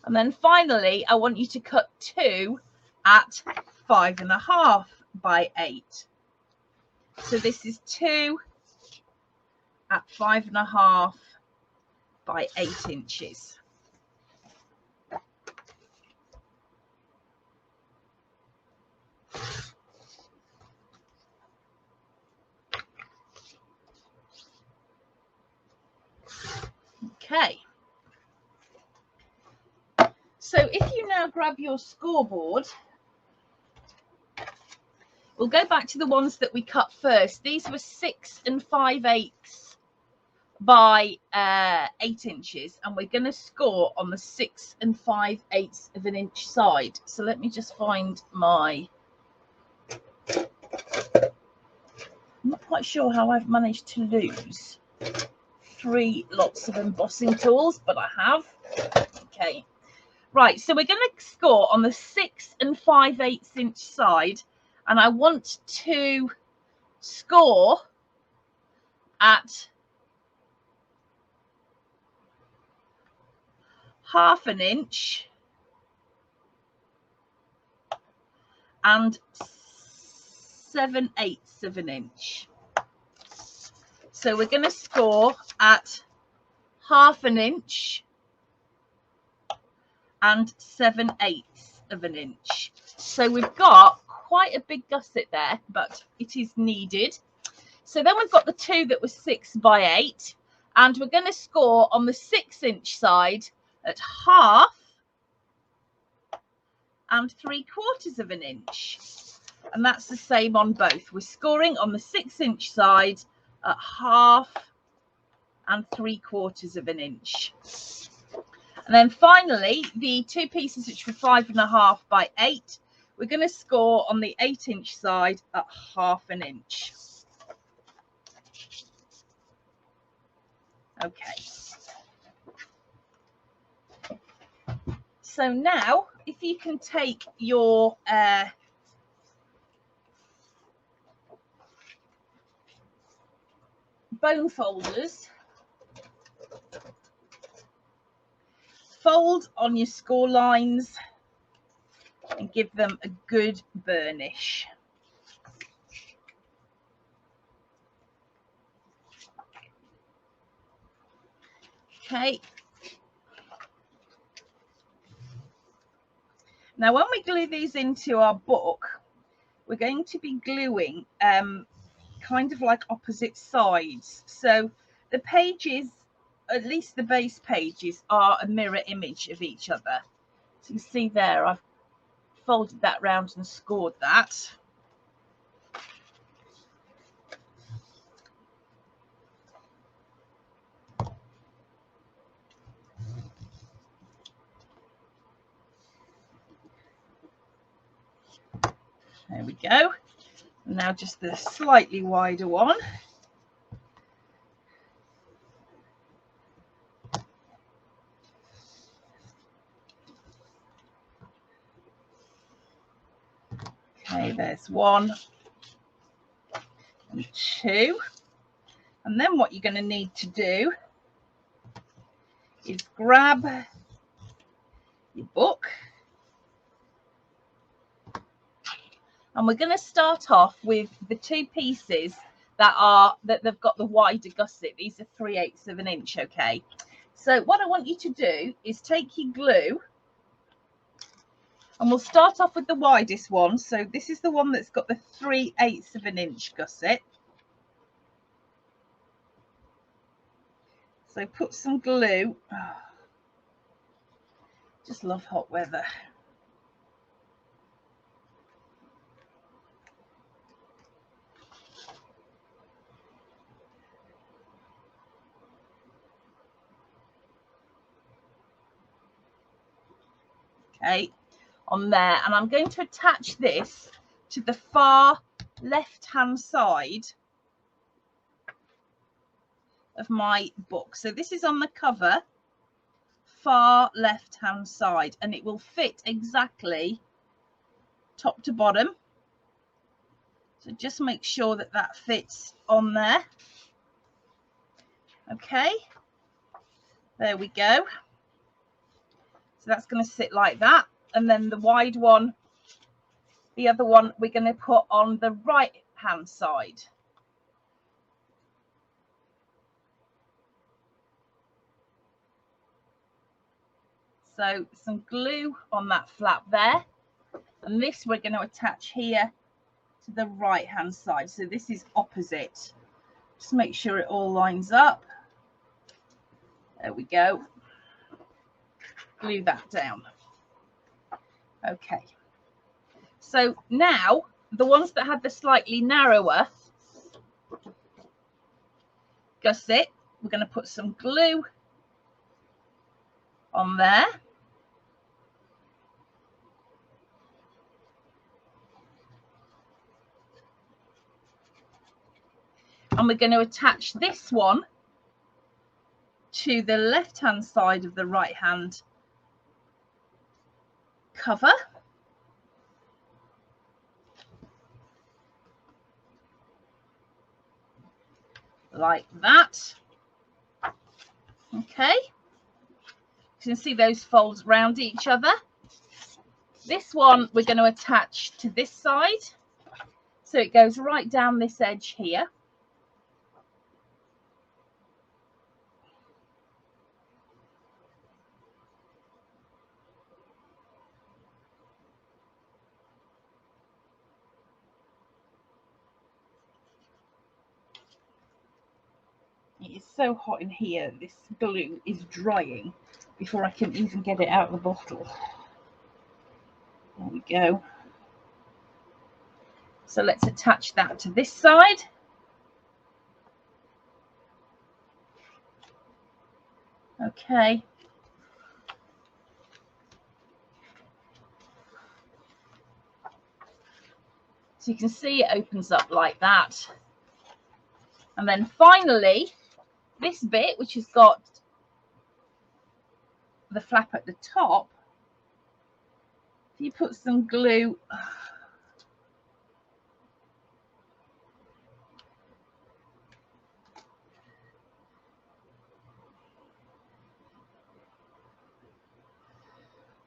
A: And then finally, I want you to cut 2 at 5.5 by 8. So this is 2 at 5.5 by 8 inches. Okay. So if you now grab your scoreboard, we'll go back to the ones that we cut first. These were 6 5/8 by 8 inches, and we're going to score on the 6 5/8 of an inch side. So let me just find my... I'm not quite sure how I've managed to lose 3 lots of embossing tools, but I have. Okay. Right, so we're going to score on the 6 5/8 inch side, and I want to score at 1/2 inch and 7/8 of an inch. So we're going to score at 1/2 inch and 7/8 of an inch. So we've got quite a big gusset there, but it is needed. So then we've got the 2 that was 6 by 8, and we're going to score on the 6 inch side at 1/2 and 3/4 of an inch. And that's the same on both. We're scoring on the 6 inch side at 1/2 and 3/4 of an inch. And then finally, the 2 pieces which were 5.5 by 8, we're going to score on the 8 inch side at 1/2 inch. Okay. So now, if you can take your bone folders, fold on your score lines and give them a good burnish. Okay. Now, when we glue these into our book, we're going to be gluing kind of like opposite sides. So the pages, at least the base pages, are a mirror image of each other. So you can see there, I've folded that round and scored that. There we go. Now just the slightly wider one. Okay, there's 1 and 2. And then what you're going to need to do is grab your book. And we're going to start off with the 2 pieces that they've got the wider gusset. These are 3/8 of an inch, okay? So what I want you to do is take your glue, and we'll start off with the widest one. So this is the one that's got the 3/8 of an inch gusset. So put some glue. Oh, just love hot weather. Okay, on there, and I'm going to attach this to the far left hand side of my book. So this is on the cover, far left hand side, and it will fit exactly top to bottom. So just make sure that that fits on there. Okay, there we go. So that's going to sit like that, and then the wide one, the other one, we're going to put on the right hand side. So some glue on that flap there, and this we're going to attach here to the right hand side. So this is opposite. Just make sure it all lines up. There we go. Glue that down. Okay. So now the ones that had the slightly narrower gusset, we're going to put some glue on there. And we're going to attach this one to the left hand side of the right hand cover. Like that. Okay. You can see those folds round each other. This one we're going to attach to this side. So it goes right down this edge here. It is so hot in here, this glue is drying before I can even get it out of the bottle. There we go. So let's attach that to this side. Okay. So you can see it opens up like that. And then finally, this bit, which has got the flap at the top, if you put some glue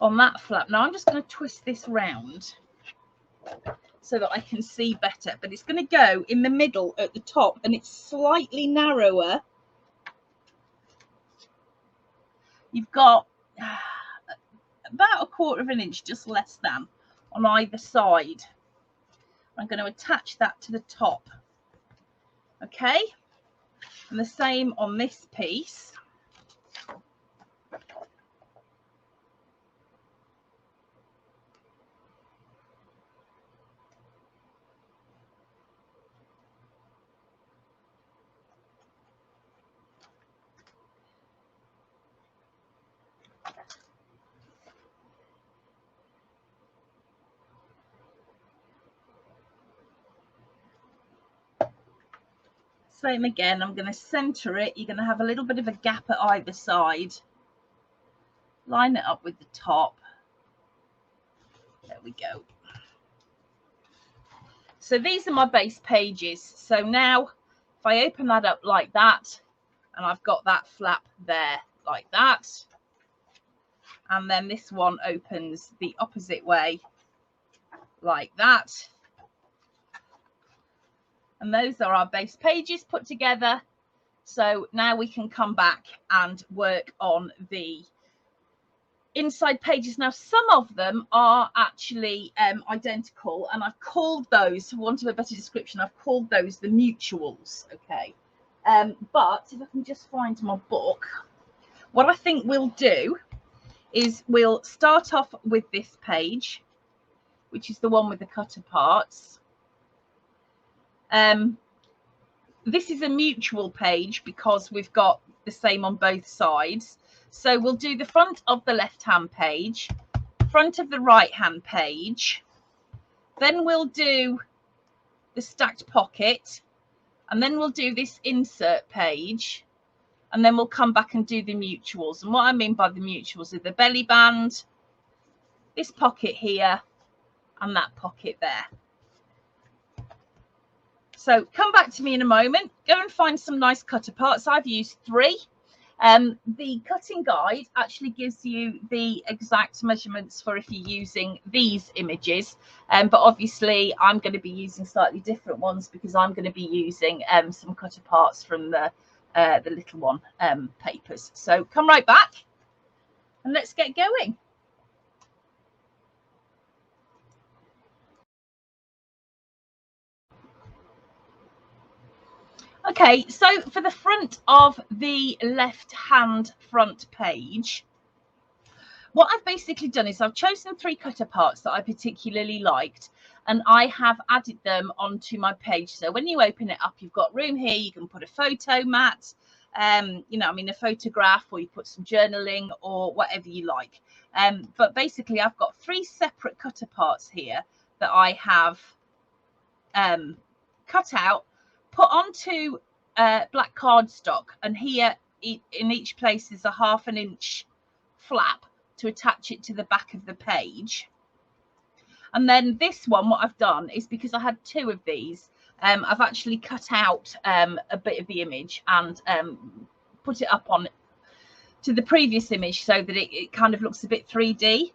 A: on that flap. Now I'm just going to twist this round so that I can see better, but it's going to go in the middle at the top, and it's slightly narrower. You've got about 1/4 of an inch, just less than, on either side. I'm going to attach that to the top. Okay, and the same on this piece. Same again, I'm going to center it. You're going to have a little bit of a gap at either side. Line it up with the top. There we go. So these are my base pages. So now if I open that up like that, and I've got that flap there like that, and then this one opens the opposite way like that, and those are our base pages put together. So now we can come back and work on the inside pages. Now some of them are actually identical, and I've called those, for want of a better description, I've called those the mutuals. Okay, but if I can just find my book, what I think we'll do is we'll start off with this page, which is the one with the cutter parts. This is a mutual page because we've got the same on both sides. So we'll do the front of the left hand page, front of the right hand page, then we'll do the stacked pocket, and then we'll do this insert page, and then we'll come back and do the mutuals. And what I mean by the mutuals are the belly band, this pocket here, and that pocket there. So come back to me in a moment. Go and find some nice cutter parts. I've used 3. The cutting guide actually gives you the exact measurements for if you're using these images, but obviously I'm going to be using slightly different ones because I'm going to be using some cutter parts from the little one papers. So come right back and let's get going. Okay, so for the front of the left hand front page, what I've basically done is I've chosen 3 cutter parts that I particularly liked, and I have added them onto my page. So when you open it up, you've got room here. You can put a photo mat, you know, I mean, a photograph, or you put some journaling or whatever you like. But basically, I've got 3 separate cutter parts here that I have cut out, put onto black cardstock, and here in each place is a 1/2 inch flap to attach it to the back of the page. And then this one, what I've done is, because I had 2 of these, I've actually cut out a bit of the image and put it up on to the previous image so that it kind of looks a bit 3D.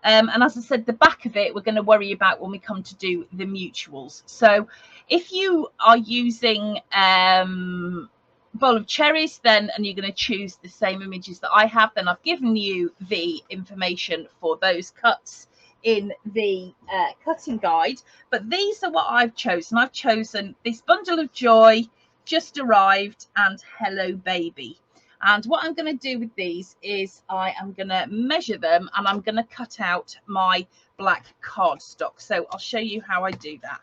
A: And as I said, the back of it we're going to worry about when we come to do the mutuals. So if you are using bowl of cherries, then, and you're going to choose the same images that I have, then I've given you the information for those cuts in the cutting guide. But these are what I've chosen. I've chosen this Bundle of Joy, Just Arrived, and Hello Baby. And what I'm going to do with these is I am going to measure them, and I'm going to cut out my black cardstock. So I'll show you how I do that.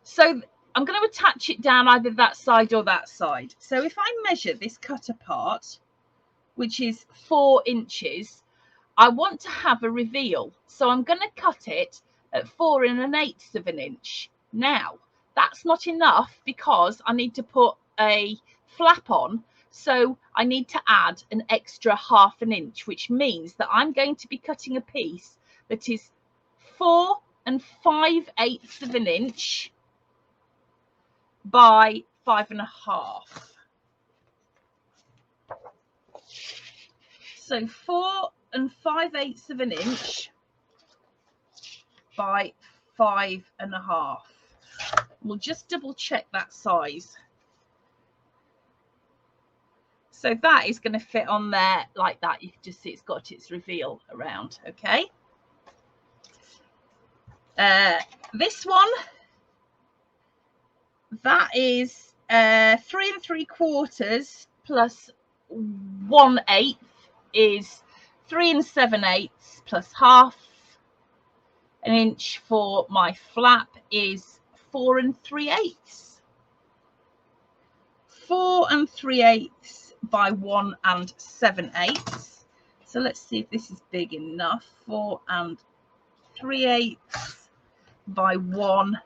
A: So I'm going to attach it down either that side or that side. So if I measure this cutter part, which is 4 inches, I want to have a reveal. So I'm going to cut it at 4 1/8 of an inch. Now, that's not enough because I need to put a flap on. So I need to add an extra 1/2 inch, which means that I'm going to be cutting a piece that is 4 5/8 of an inch by 5 1/2. So 4 5/8 of an inch by 5.5. We'll just double check that size. So that is going to fit on there like that. You can just see it's got its reveal around. Okay. This one, that is 3 3/4 plus 1/8 is 3 7/8 plus half an inch. For my flap is 4 3/8. 4 3/8 by 1 7/8. So let's see if this is big enough. 4 3/8 by 1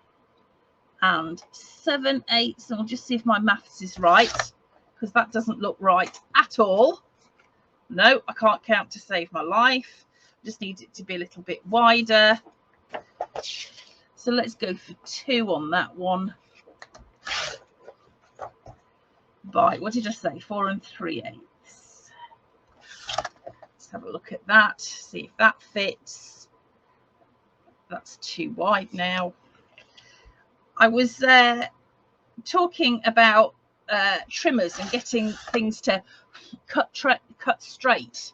A: 7/8. And we'll just see if my maths is right, because that doesn't look right at all. No, I can't count to save my life. I just need it to be a little bit wider. So let's go for 2 on that one. By, what did I say? 4 3/8. Let's have a look at that, see if that fits. That's too wide now. I was talking about trimmers and getting things to cut straight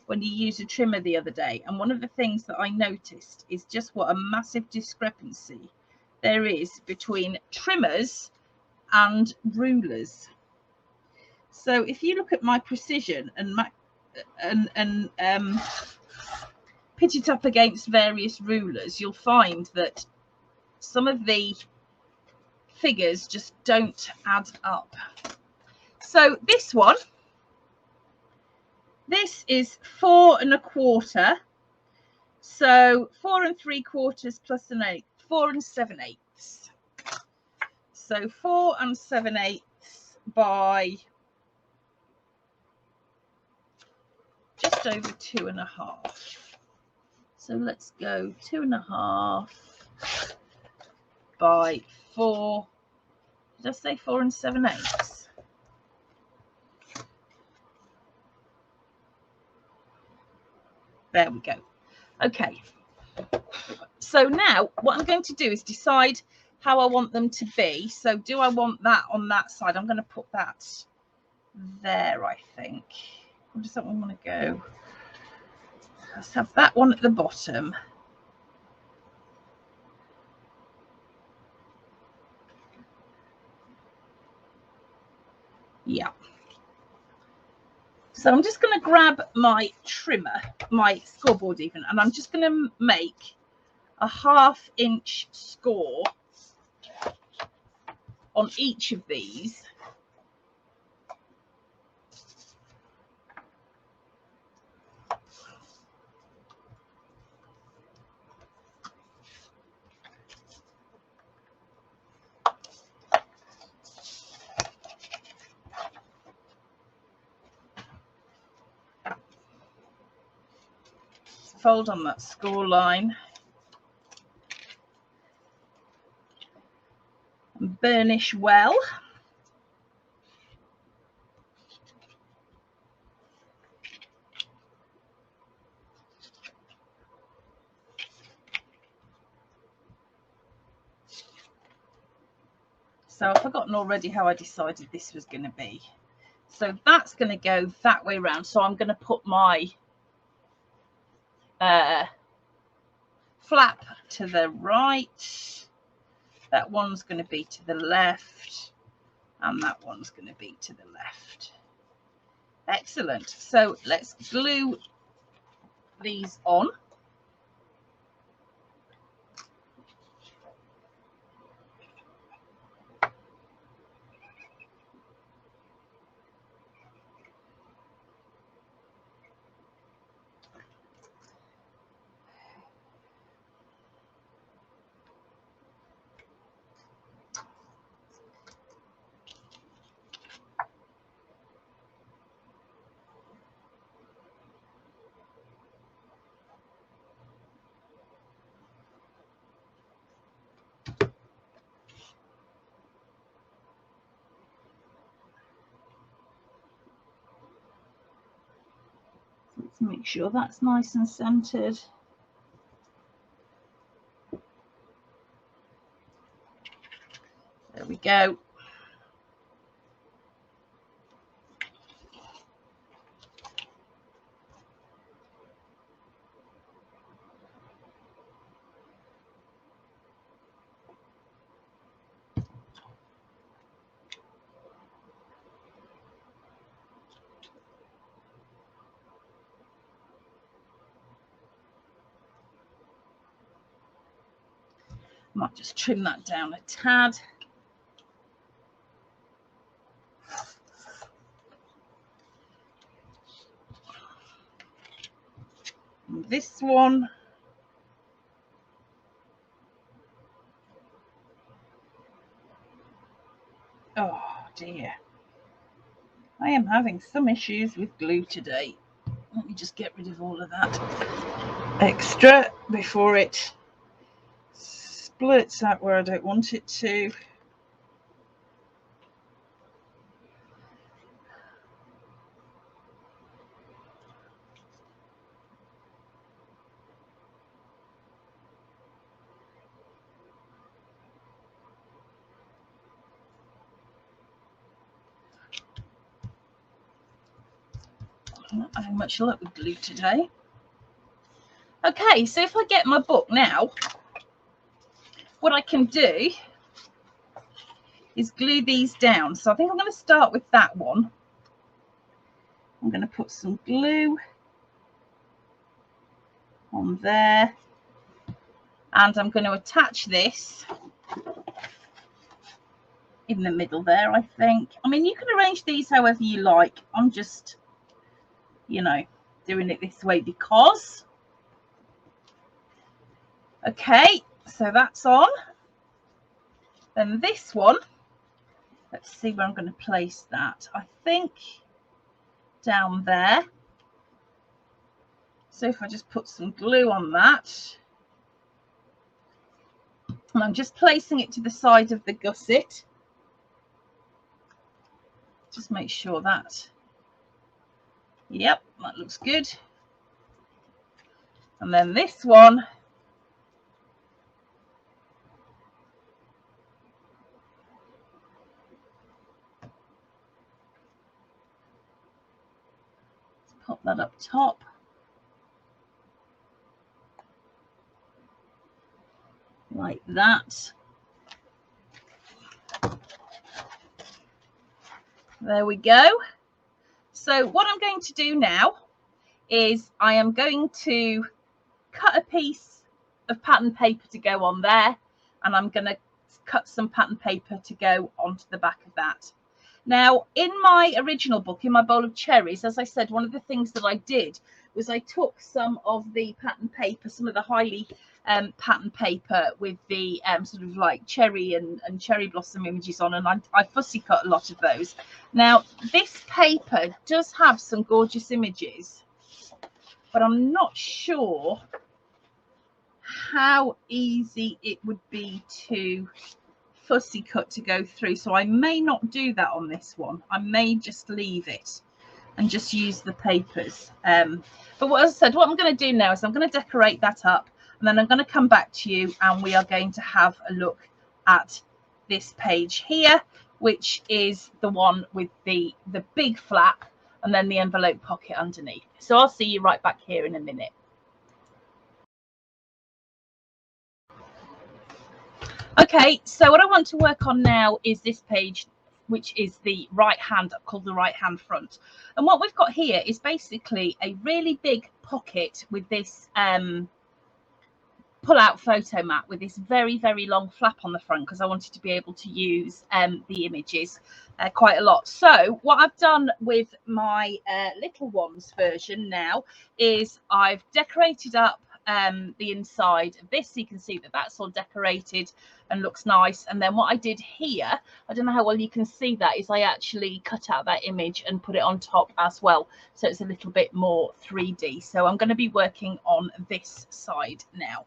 A: when you use a trimmer the other day, and one of the things that I noticed is just what a massive discrepancy there is between trimmers and rulers. So if you look at my precision and pit it up against various rulers, you'll find that some of the figures just don't add up. So this one, this is 4 1/4. So 4 3/4 plus an 8, 4 7/8. So 4 7/8 by just over 2.5. So let's go 2.5 by 4. Did I say 4 7/8? There we go. Okay. So now what I'm going to do is decide how I want them to be. So do I want that on that side? I'm going to put that there, I think. Where does that one want to go? Let's have that one at the bottom. Yeah. So I'm just going to grab my trimmer, my scoreboard even, and I'm just going to make a 1/2 inch score on each of these. Fold on that score line and burnish well. So I've forgotten already how I decided this was going to be. So that's going to go that way around. So I'm going to put my flap to the right. That one's going to be to the left. And that one's going to be to the left. Excellent. So let's glue these on. Let's make sure that's nice and centered. There we go. Might just trim that down a tad. And this one. Oh dear. I am having some issues with glue today. Let me just get rid of all of that extra before it splits out where I don't want it to. I'm not having much luck with glue today. Okay, so if I get my book now, what I can do is glue these down. So I think I'm going to start with that one. I'm going to put some glue on there, and I'm going to attach this in the middle there, I think. I mean, you can arrange these however you like. I'm just, you know, doing it this way because. Okay, so that's on. Then this one, let's see where I'm going to place that. I think down there. So if I just put some glue on that, and I'm just placing it to the side of the gusset. Just make sure that, yep, that looks good. And then this one, let's pop that up top. Like that. There we go. So what I'm going to do now is I am going to cut a piece of pattern paper to go on there, and I'm going to cut some pattern paper to go onto the back of that. Now, in my original book, in my bowl of cherries, as I said, one of the things that I did was I took some of the pattern paper, some of the highly pattern paper with the sort of like cherry and cherry blossom images on, and I fussy cut a lot of those. Now, this paper does have some gorgeous images, but I'm not sure how easy it would be to fussy cut to go through, so I may not do that on this one. I may just leave it and just use the papers, but what, as I said, what I'm going to do now is I'm going to decorate that up, and then I'm going to come back to you and we are going to have a look at this page here, which is the one with the big flap and then the envelope pocket underneath. So I'll see you right back here in a minute. Okay, so what I want to work on now is this page, which is the right hand, called the right hand front. And what we've got here is basically a really big pocket with this pull out photo mat with this very, very long flap on the front, because I wanted to be able to use the images quite a lot. So what I've done with my little ones version now is I've decorated up the inside of this, so you can see that that's all decorated and looks nice. And then what I did here, I don't know how well you can see that, is I actually cut out that image and put it on top as well, so it's a little bit more 3D. So I'm going to be working on this side now.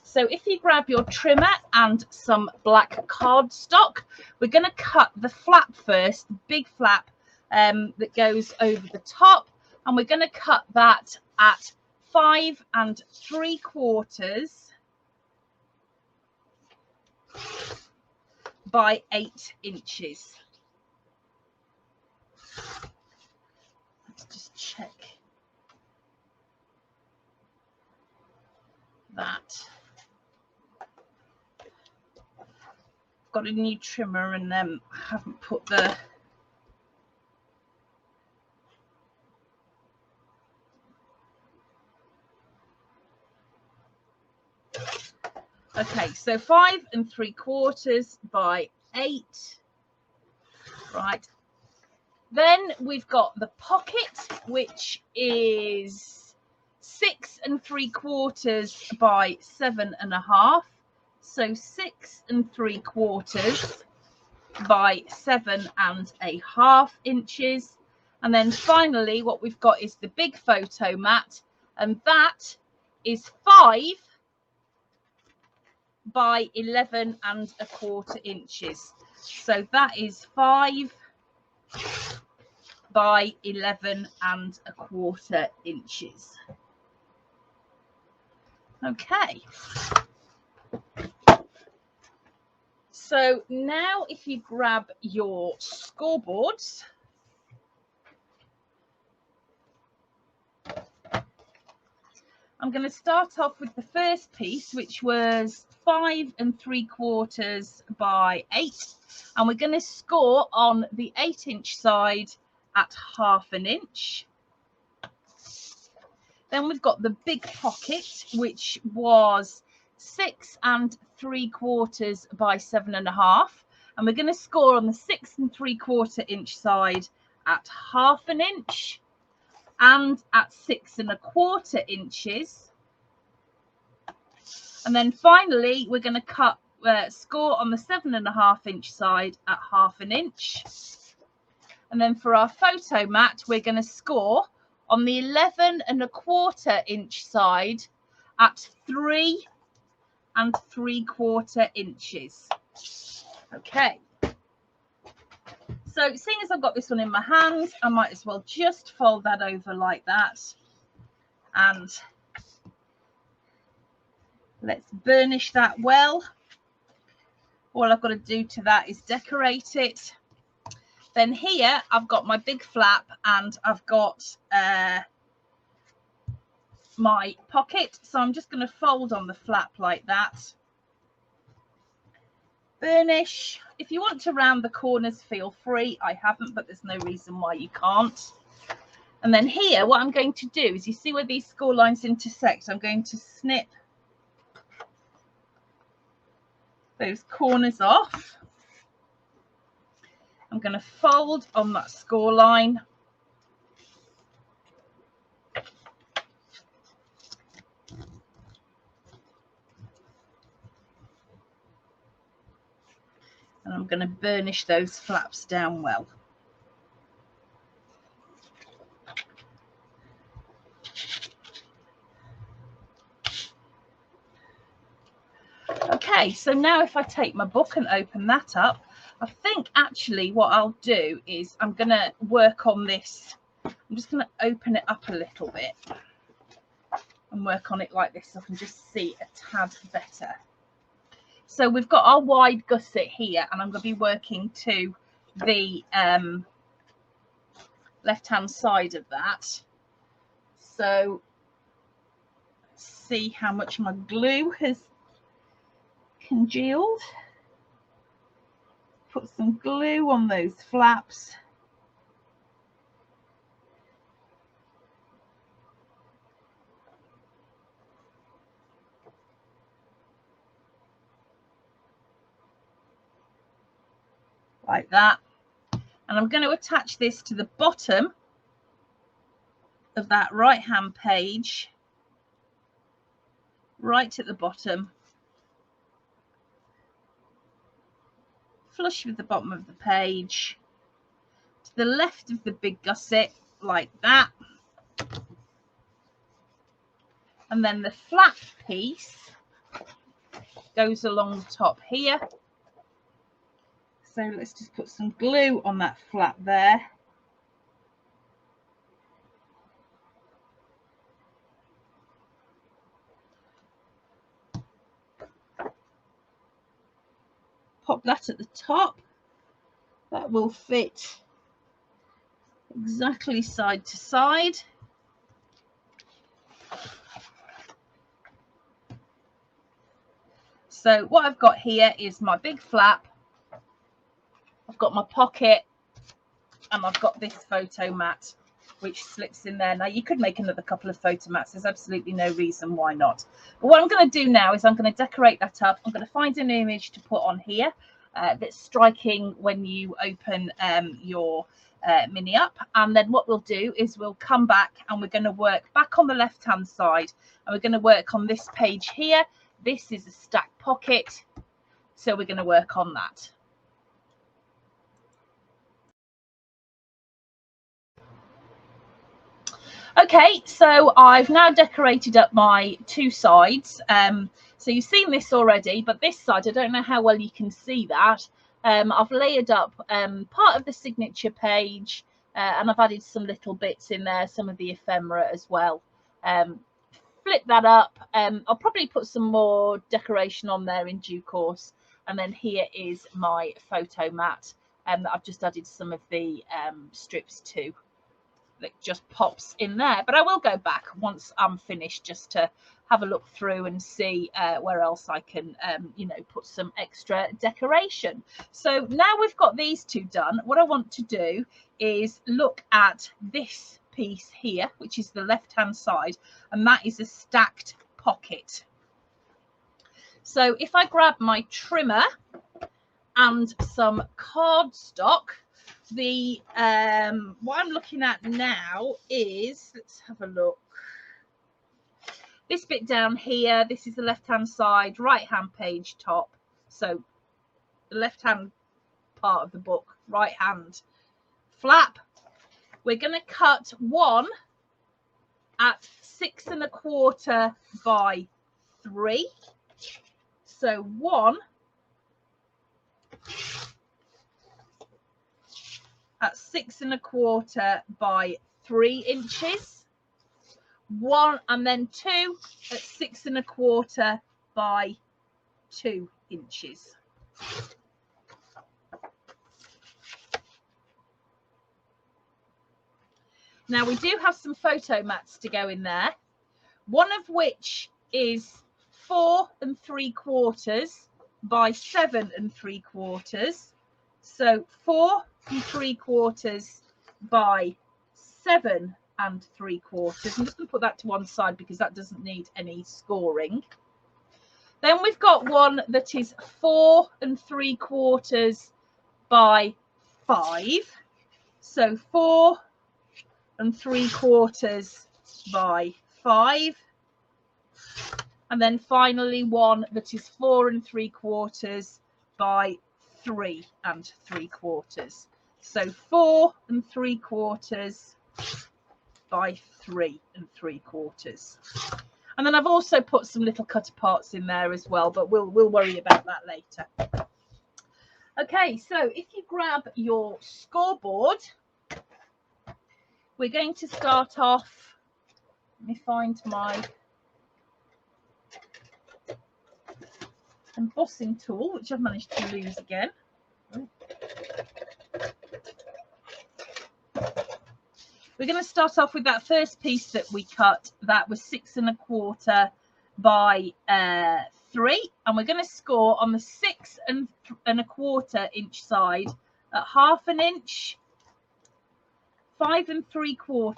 A: So if you grab your trimmer and some black cardstock, we're going to cut the flap first, the big flap that goes over the top. and we're going to cut that at 5 3/4 by 8 inches. Let's just check that. Got a new trimmer and I haven't put the okay, so 5 3/4 by 8. Right, then we've got the pocket, which is 6 3/4 by 7.5. So 6 3/4 by 7.5 inches. And then finally what we've got is the big photo mat, and that is 5 by 11.25 inches. So that is 5 by 11.25 inches. Okay. So now if you grab your scoreboards, I'm going to start off with the first piece, which was 5 3/4 by 8, and we're going to score on the 8-inch side at 1/2 inch. Then we've got the big pocket, which was 6 3/4 by 7.5, and we're going to score on the 6 3/4 inch side at 1/2 inch and at 6 1/4 inches. And then finally we're going to cut score on the 7.5 inch side at 1/2 inch. And then for our photo mat, we're going to score on the 11 1/4 inch side at 3 3/4 inches. Okay. So seeing as I've got this one in my hands, I might as well just fold that over like that. And let's burnish that well. All I've got to do to that is decorate it. Then here I've got my big flap and I've got my pocket. So I'm just going to fold on the flap like that. Burnish. If you want to round the corners, feel free. I haven't, but there's no reason why you can't. And then here, what I'm going to do is, you see where these score lines intersect, I'm going to snip those corners off. I'm going to fold on that score line. And I'm going to burnish those flaps down well. Okay, so now if I take my book and open that up, I think actually what I'll do is I'm going to work on this. I'm just going to open it up a little bit and work on it like this so I can just see a tad better. So we've got our wide gusset here, and I'm going to be working to the left-hand side of that. So let's see how much my glue has congealed. Put some glue on those flaps. Like that. And I'm going to attach this to the bottom of that right-hand page, right at the bottom, flush with the bottom of the page, to the left of the big gusset, like that. And then the flap piece goes along the top here. So let's just put some glue on that flap there. pop that at the top. That will fit exactly side to side. So what I've got here is my big flap. I've got my pocket, and I've got this photo mat which slips in there. Now you could make another couple of photo mats. There's absolutely no reason why not. But what I'm going to do now is I'm going to decorate that up. I'm going to find an image to put on here that's striking when you open your mini up, and then what we'll do is we'll come back and we're going to work back on the left hand side, and we're going to work on this page here. This is a stack pocket, so we're going to work on that. Okay, so I've now decorated up my two sides. So you've seen this already, but this side, I don't know how well you can see that. I've layered up part of the signature page, and I've added some little bits in there, some of the ephemera as well. Flip that up. I'll probably put some more decoration on there in due course. And then here is my photo mat, that I've just added some of the strips to. That just pops in there, but I will go back once I'm finished just to have a look through and see where else I can you know, put some extra decoration. So now we've got these two done, what I want to do is look at this piece here, which is the left hand side, and that is a stacked pocket. So if I grab my trimmer and some cardstock, the what I'm looking at now is, let's have a look, this bit down here. This is the left hand side, right hand page top, so the left hand part of the book, right hand flap. We're going to cut one at 6 1/4 by 3, so one at 6 1/4 by 3 inches, one, and then two at 6 1/4 by 2 inches. Now we do have some photo mats to go in there, one of which is 4 3/4 by 7 3/4, so 4 3/4 by 7 3/4. I'm just going to put that to one side because that doesn't need any scoring. Then we've got one that is 4 3/4 by 5, so 4 3/4 by 5, and then finally one that is 4 3/4 by 3 3/4, so 4 3/4 by 3 3/4. And then I've also put some little cutter parts in there as well, but we'll worry about that later. Okay, so if you grab your scoreboard, we're going to start off. Let me find my embossing tool, which I've managed to lose again. We're going to start off with that first piece that we cut. That was 6 1/4 by 3, and we're going to score on the 6 1/4 inch side at 1/2 inch, 5 3/4.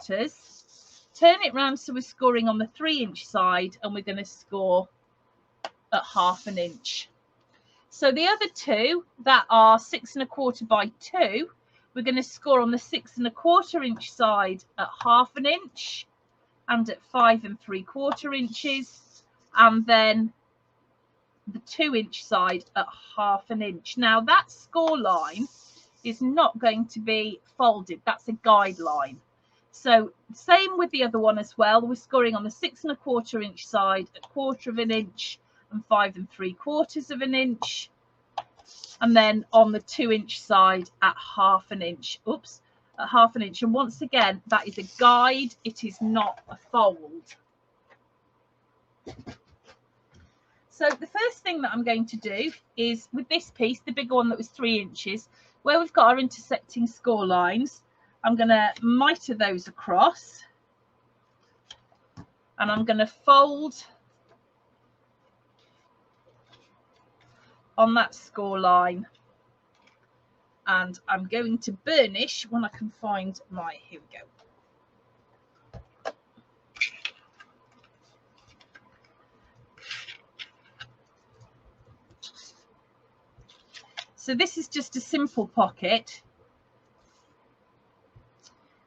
A: Turn it round so we're scoring on the 3 inch side, and we're going to score at 1/2 inch. So the other two that are 6 1/4 by 2, we're going to score on the 6 1/4 inch side at 1/2 inch and at 5 3/4 inches, and then the 2 inch side at 1/2 inch. Now that score line is not going to be folded, that's a guideline. So same with the other one as well. We're scoring on the 6 1/4 inch side at 1/4 inch and 5 3/4 inch, and then on the 2 inch side at 1/2 inch. Oops, at 1/2 inch. And once again, that is a guide, it is not a fold. So the first thing that I'm going to do is with this piece, the bigger one that was 3 inches, where we've got our intersecting score lines, I'm going to mitre those across, and I'm going to fold on that score line, and I'm going to burnish when I can find my, here we go. So this is just a simple pocket,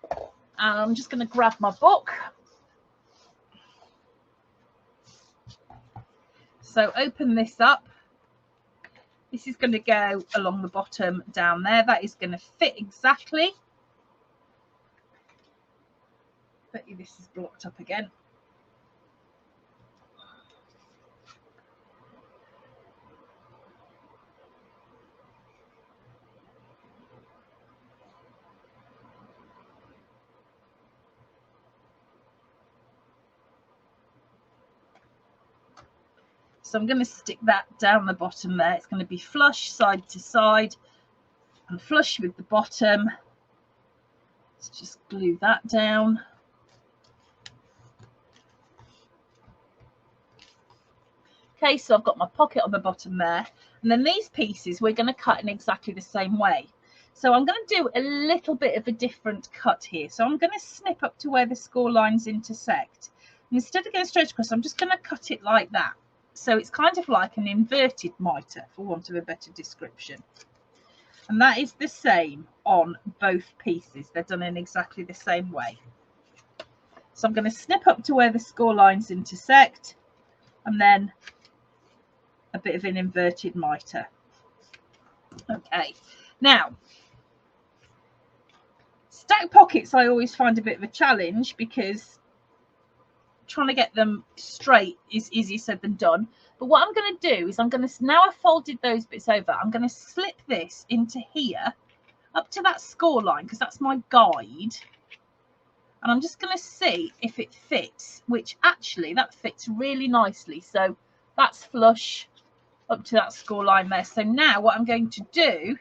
A: and I'm just going to grab my book. So open this up. This is going to go along the bottom down there. That is going to fit exactly. Bet you this is blocked up again. So I'm going to stick that down the bottom there. It's going to be flush side to side and flush with the bottom. Let's just glue that down. Okay, so I've got my pocket on the bottom there. And then these pieces we're going to cut in exactly the same way. So I'm going to do a little bit of a different cut here. So I'm going to snip up to where the score lines intersect. And instead of going straight across, I'm just going to cut it like that. So it's kind of like an inverted mitre, for want of a better description. And that is the same on both pieces. They're done in exactly the same way. So I'm going to snip up to where the score lines intersect, and then a bit of an inverted mitre. Okay, now stack pockets I always find a bit of a challenge, because trying to get them straight is easier said than done. But what I'm going to do is I'm going to, now I've folded those bits over, I'm going to slip this into here up to that score line, because that's my guide, and I'm just going to see if it fits, which actually that fits really nicely. So that's flush up to that score line there. So now what I'm going to do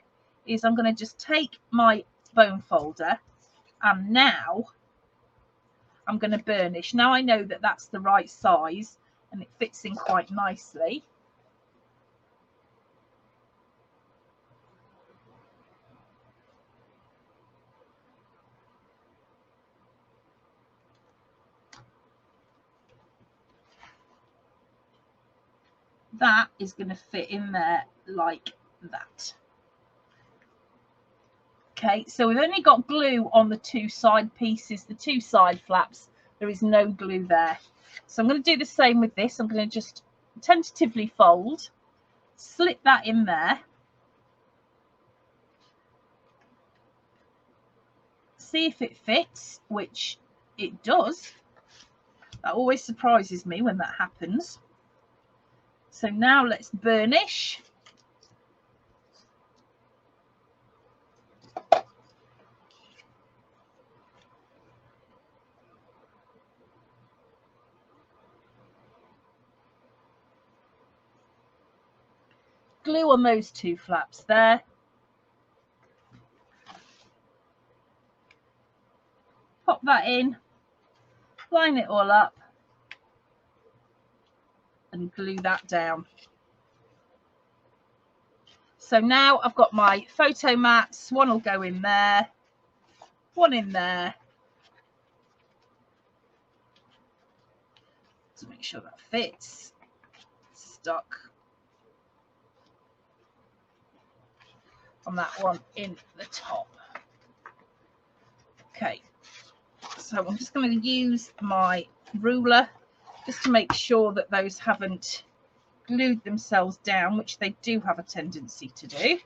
A: is I'm going to just take my bone folder, and now I'm going to burnish. Now I know that that's the right size and it fits in quite nicely. That is going to fit in there like that. Okay, so we've only got glue on the 2 side pieces, the 2 side flaps. There is no glue there. So I'm going to do the same with this. I'm going to just tentatively fold, slip that in there, see if it fits, which it does. That always surprises me when that happens. So now let's burnish. Glue on those 2 flaps there. Pop that in, line it all up, and glue that down. So now I've got my photo mats. One will go in there, one in there. To make sure that fits. Stuck on that one in the top. Okay, so I'm just going to use my ruler just to make sure that those haven't glued themselves down, which they do have a tendency to do.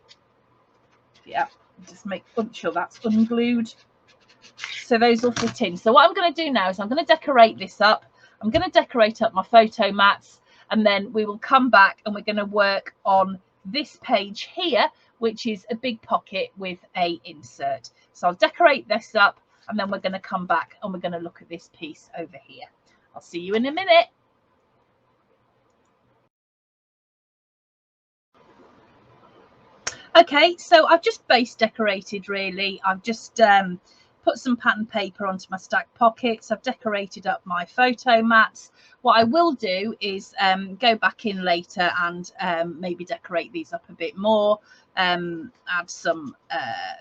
A: Yeah, just make sure that's unglued, so those will fit in. So what I'm going to do now is I'm going to decorate this up. I'm going to decorate up my photo mats, and then we will come back and we're going to work on this page here, which is a big pocket with a insert. So I'll decorate this up, and then we're going to come back and we're going to look at this piece over here. I'll see you in a minute. Okay, so I've just base decorated really. I've just put some pattern paper onto my stack pockets. I've decorated up my photo mats. What I will do is go back in later and maybe decorate these up a bit more, add some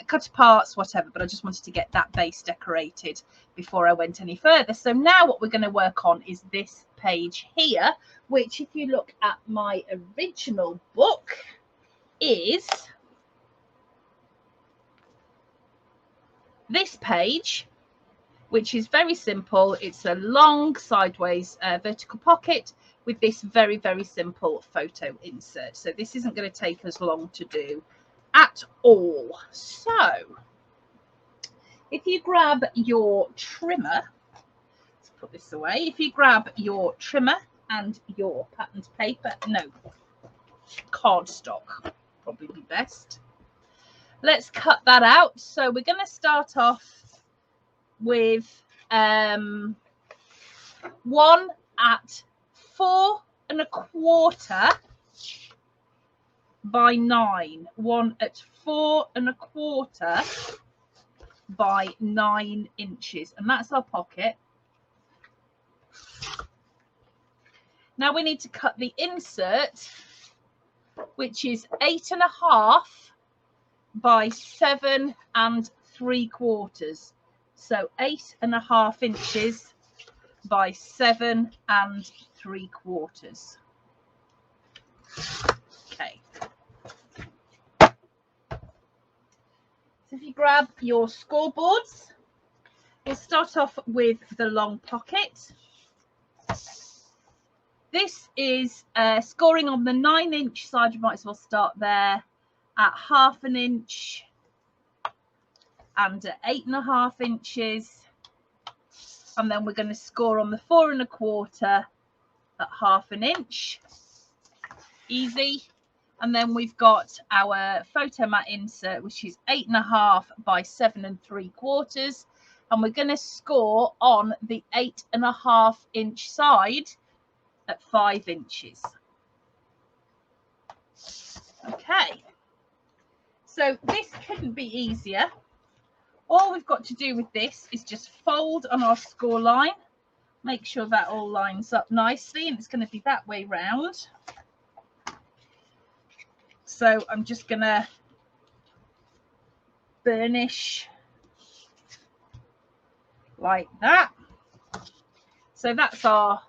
A: cut parts, whatever, but I just wanted to get that base decorated before I went any further. So now what we're going to work on is this page here, which if you look at my original book is this page, which is very simple. It's a long sideways vertical pocket with this very, very simple photo insert. So this isn't going to take us long to do at all. So if you grab your trimmer, let's put this away. If you grab your trimmer and your patterned paper, no, cardstock, probably be best. Let's cut that out. So we're going to start off with 1 at 4 1/4 by 9. 1 at 4 1/4 by 9 inches, and that's our pocket. Now we need to cut the insert, which is 8 1/2 by 7 3/4. So 8 1/2 inches by 7 3/4. Okay. So if you grab your scoreboards, we'll start off with the long pocket. This is scoring on the 9-inch side. You might as well start there at 1/2 inch and at 8 1/2 inches. And then we're going to score on the 4 1/4 at 1/2 inch. Easy. And then we've got our photo mat insert, which is 8 1/2 by 7 3/4. And we're going to score on the 8 1/2 inch side at 5 inches. Okay. So this couldn't be easier. All we've got to do with this is just fold on our score line, make sure that all lines up nicely, and it's going to be that way round. So I'm just going to burnish like that. So that's our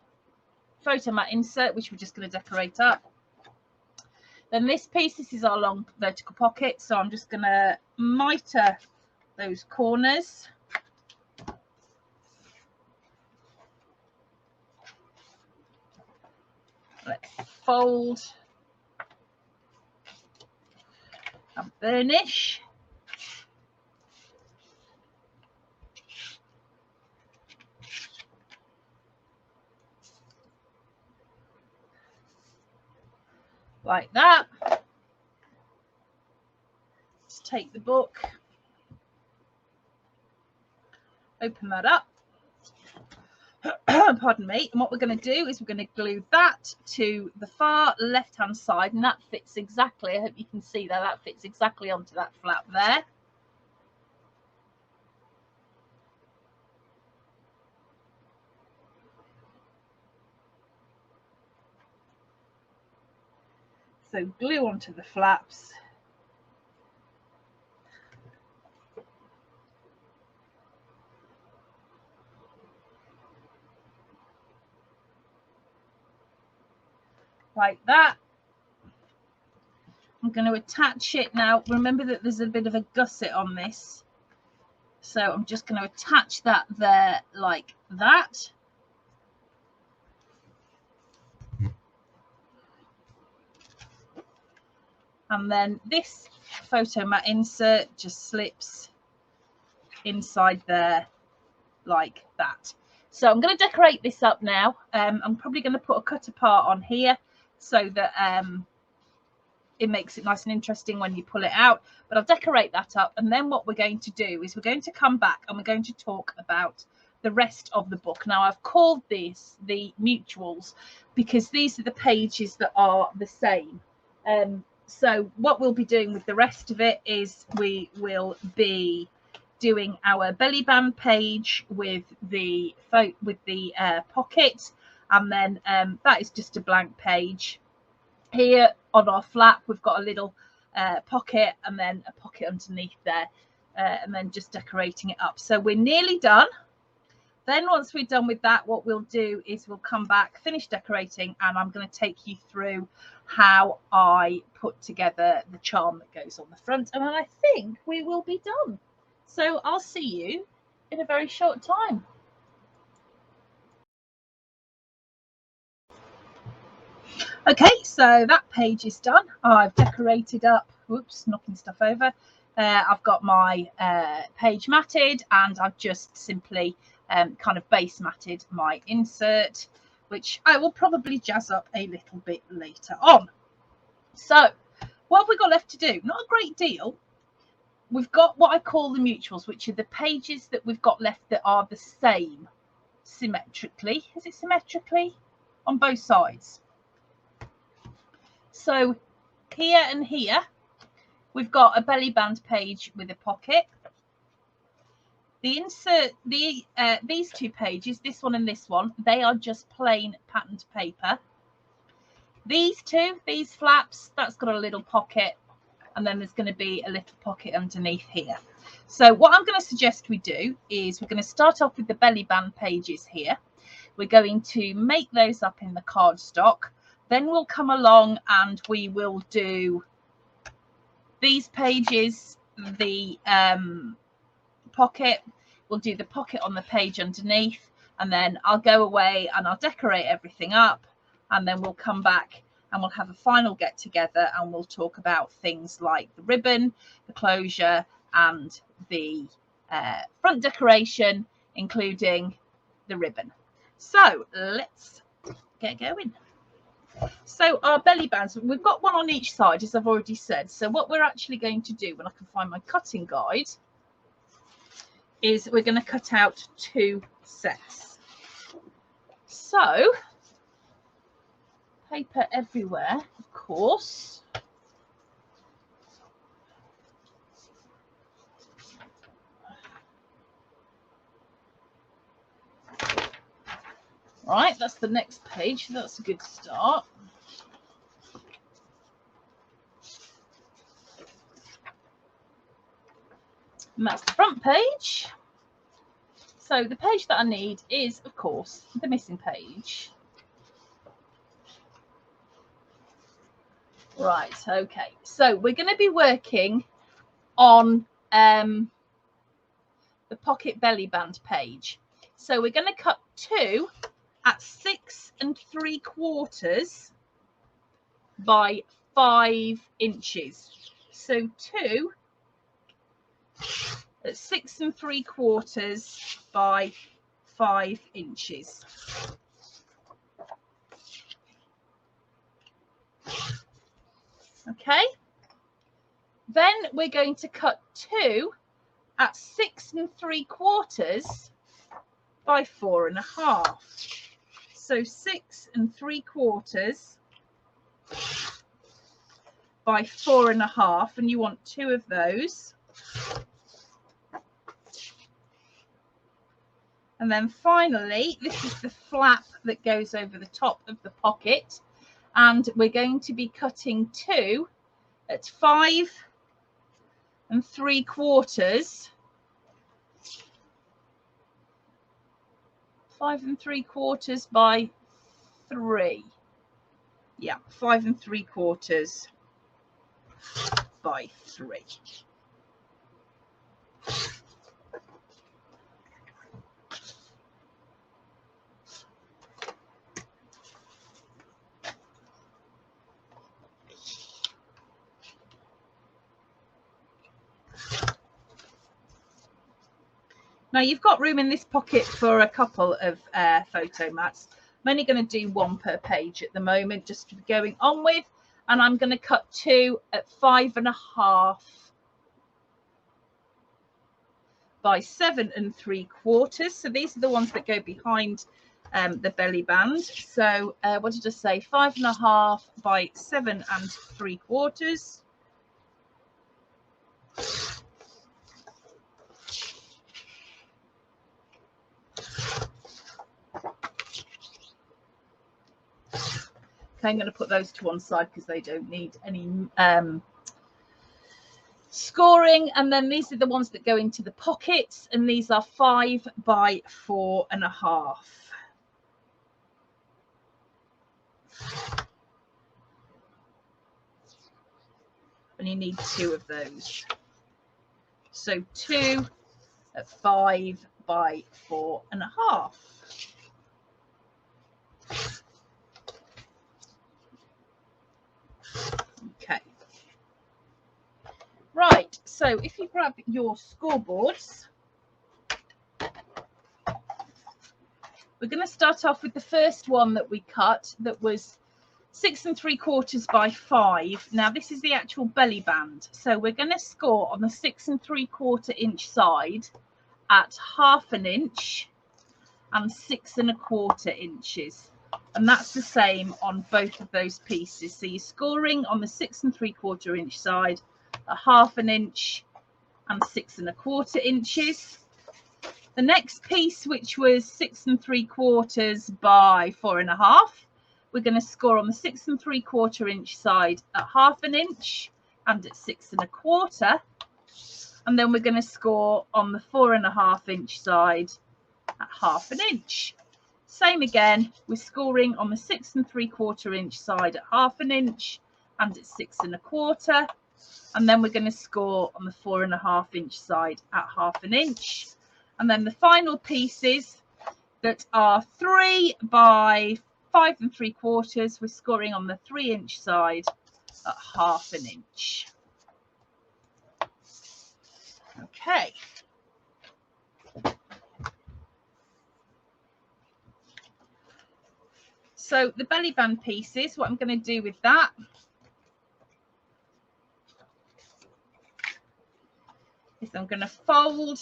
A: photo mat insert, which we're just going to decorate up. Then this piece, this is our long vertical pocket, so I'm just going to mitre those corners. Let's fold and burnish. Like that. Let's take the book, open that up. Pardon me. And what we're going to do is we're going to glue that to the far left hand side, and that fits exactly, I hope you can see that, that fits exactly onto that flap there. So glue onto the flaps. Like that. I'm going to attach it now. Remember that there's a bit of a gusset on this. So I'm just going to attach that there like that. And then this photo mat insert just slips inside there like that. So I'm going to decorate this up now. I'm probably going to put a cutter part on here so that it makes it nice and interesting when you pull it out. But I'll decorate that up. And then what we're going to do is we're going to come back and we're going to talk about the rest of the book. Now, I've called this the mutuals because these are the pages that are the same. So what we'll be doing with the rest of it is we will be doing our belly band page with the pocket, and then that is just a blank page. Here on our flap we've got a little pocket and then a pocket underneath there, and then just decorating it up. So we're nearly done. Then once we're done with that, what we'll do is we'll come back, finish decorating, and I'm going to take you through how I put together the charm that goes on the front, and then I think we will be done. So I'll see you in a very short time. Okay, so that page is done. I've decorated up, whoops, knocking stuff over. I've got my page matted, and I've just simply kind of base matted my insert, which I will probably jazz up a little bit later on. So what have we got left to do? Not a great deal. We've got what I call the mutuals, which are the pages that we've got left that are the same symmetrically. Is it symmetrically? On both sides. So here and here, we've got a belly band page with a pocket. The insert, these two pages, this one and this one, they are just plain patterned paper. These two, these flaps, that's got a little pocket, and then there's going to be a little pocket underneath here. So what I'm going to suggest we do is we're going to start off with the belly band pages here. We're going to make those up in the cardstock. Then we'll come along and we will do these pages, the pocket. We'll do the pocket on the page underneath, and then I'll go away and I'll decorate everything up, and then we'll come back and we'll have a final get together and we'll talk about things like the ribbon, the closure, and the front decoration, including the ribbon. So let's get going. So our belly bands, we've got one on each side, as I've already said. So what we're actually going to do, when I can find my cutting guide, is we're going to cut out 2 sets. So paper everywhere, of course. Right, that's the next page. That's a good start. And that's the front page. So the page that I need is, of course, the missing page. Right, okay. So we're going to be working on the pocket belly band page. So we're going to cut 2 at 6 3/4 by 5 inches. So 2 at 6 3/4 by 5 inches. Okay. Then we're going to cut 2 at 6 3/4 by 4 1/2. So 6 3/4 by 4 1/2, and you want 2 of those. And then finally, this is the flap that goes over the top of the pocket, and we're going to be cutting 2 at 5 3/4. 5 3/4 by 3. Yeah, 5 3/4 by 3. Now you've got room in this pocket for a couple of photo mats. I'm only going to do 1 per page at the moment, just to be going on with, and I'm going to cut 2 at 5 1/2 by 7 3/4. So these are the ones that go behind the belly band. So what did I say? 5.5 by 7 3/4. Okay, I'm going to put those to one side because they don't need any scoring. And then these are the ones that go into the pockets, and these are 5 by 4.5. And you need 2 of those. So 2 at 5 by 4.5. Okay. Right, so if you grab your scoreboards, we're going to start off with the first one that we cut, that was 6 3/4 by 5. Now this is the actual belly band, so we're going to score on the 6 3/4 inch side at 1/2 inch and 6 1/4 inches, and that's the same on both of those pieces. So you're scoring on the 6 3/4 inch side at 1/2 inch and 6 1/4 inches. The next piece, which was 6 3/4 by 4.5, we're going to score on the 6 3/4 inch side at 1/2 inch and at 6 1/4, and then we're going to score on the 4.5 inch side at 1/2 inch. Same again, we're scoring on the 6 3/4 inch side at 1/2 inch and at 6 1/4, and then we're going to score on the 4.5 inch side at 1/2 inch. And then the final pieces that are 3 by 5 3/4, we're scoring on the 3 inch side at 1/2 inch. Okay. So the belly band pieces, what I'm going to do with that is I'm going to fold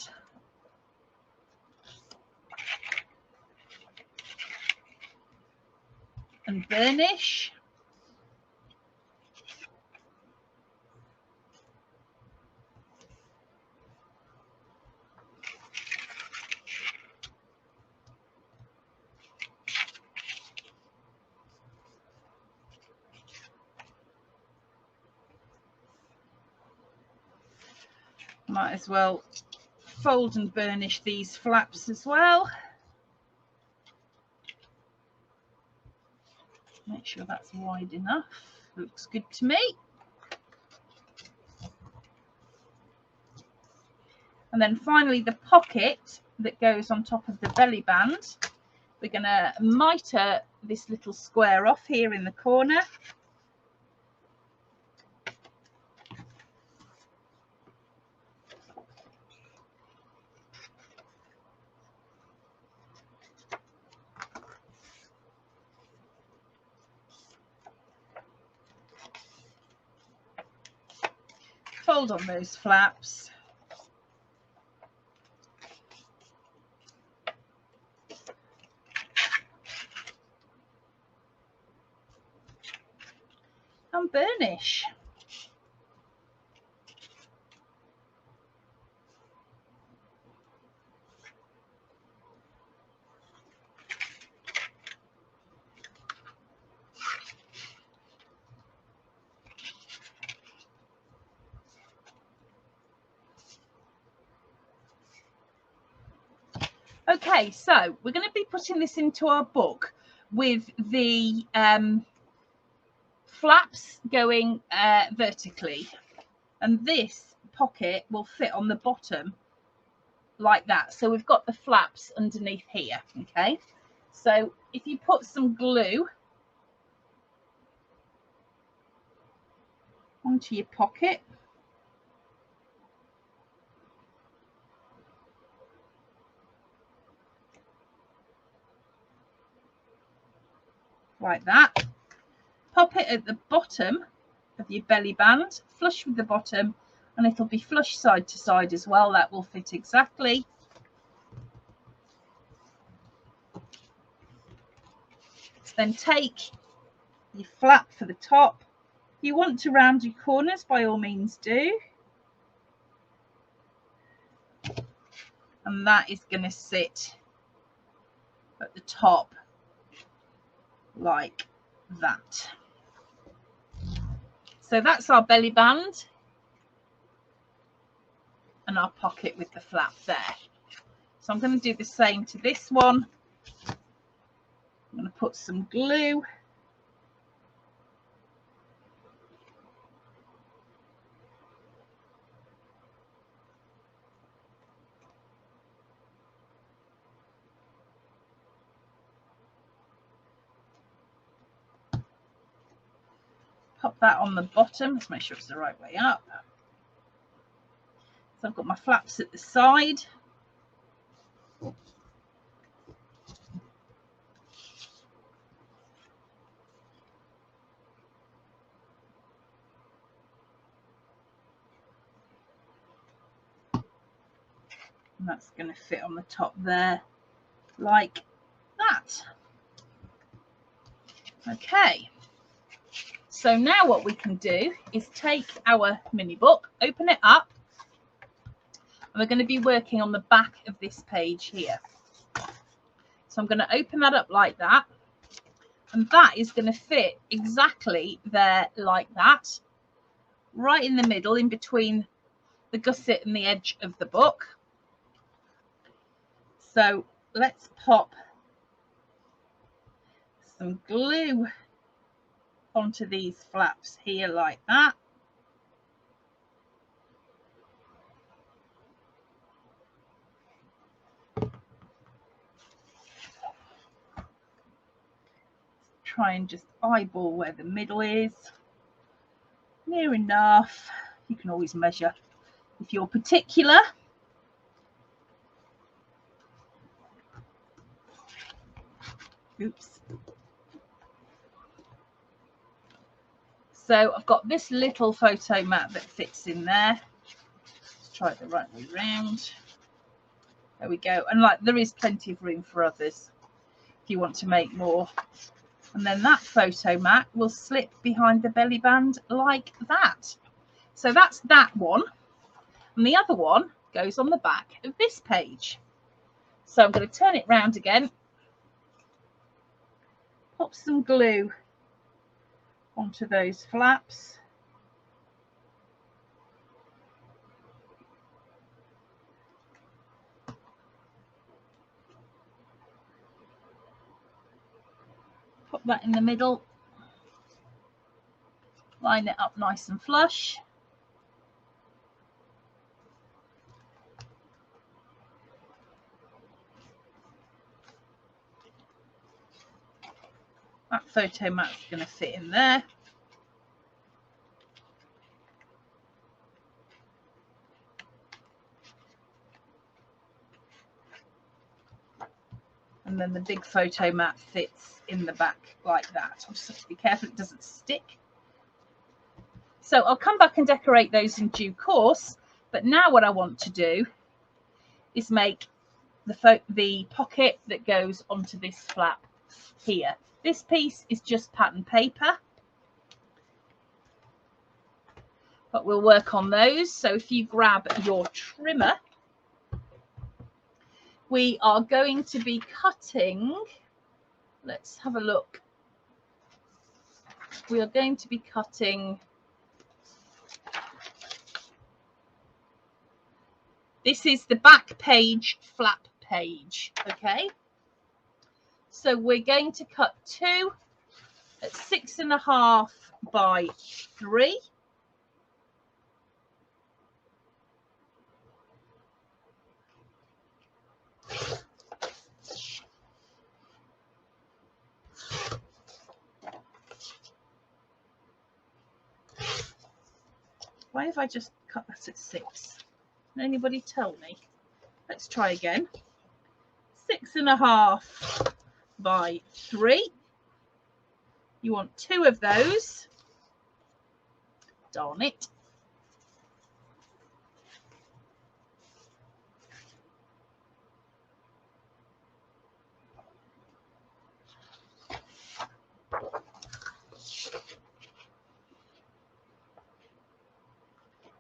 A: and burnish. Might as well fold and burnish these flaps as well. Make sure that's wide enough. Looks good to me. And then finally the pocket that goes on top of the belly band, we're going to mitre this little square off here in the corner. Fold on those flaps. And burnish. Okay, so we're going to be putting this into our book with the flaps going vertically, and this pocket will fit on the bottom like that. So we've got the flaps underneath here. Okay, so if you put some glue onto your pocket, like that, pop it at the bottom of your belly band, flush with the bottom, and it'll be flush side to side as well. That will fit exactly. Then take your flap for the top. If you want to round your corners, by all means do. And that is going to sit at the top like that. So that's our belly band and our pocket with the flap there. So I'm going to do the same to this one. I'm going to put some glue. Pop that on the bottom. Let's make sure it's the right way up. So I've got my flaps at the side. And that's going to fit on the top there like that. Okay, so now what we can do is take our mini book, open it up, and we're going to be working on the back of this page here. So I'm going to open that up like that, and that is going to fit exactly there like that, right in the middle, in between the gusset and the edge of the book. So let's pop some glue onto these flaps here like that. Try and just eyeball where the middle is. Near enough. You can always measure if you're particular. Oops. So I've got this little photo mat that fits in there. Let's try it the right way round. There we go. And like, there is plenty of room for others if you want to make more. And then that photo mat will slip behind the belly band like that. So that's that one. And the other one goes on the back of this page. So I'm going to turn it round again. Pop some glue onto those flaps. Pop that in the middle. Line it up nice and flush. That photo mat's going to fit in there. And then the big photo mat fits in the back like that. I'll just have to be careful it doesn't stick. So I'll come back and decorate those in due course. But now what I want to do is make the pocket that goes onto this flap here. This piece is just pattern paper, but we'll work on those. So if you grab your trimmer, we are going to be cutting, let's have a look. We are going to be cutting, this is the back page flap page, okay? So we're going to cut 2 at 6.5 by 3. Why have I just cut that at 6? Can anybody tell me? Let's try again. 6.5 by 3. You want 2 of those. Darn it.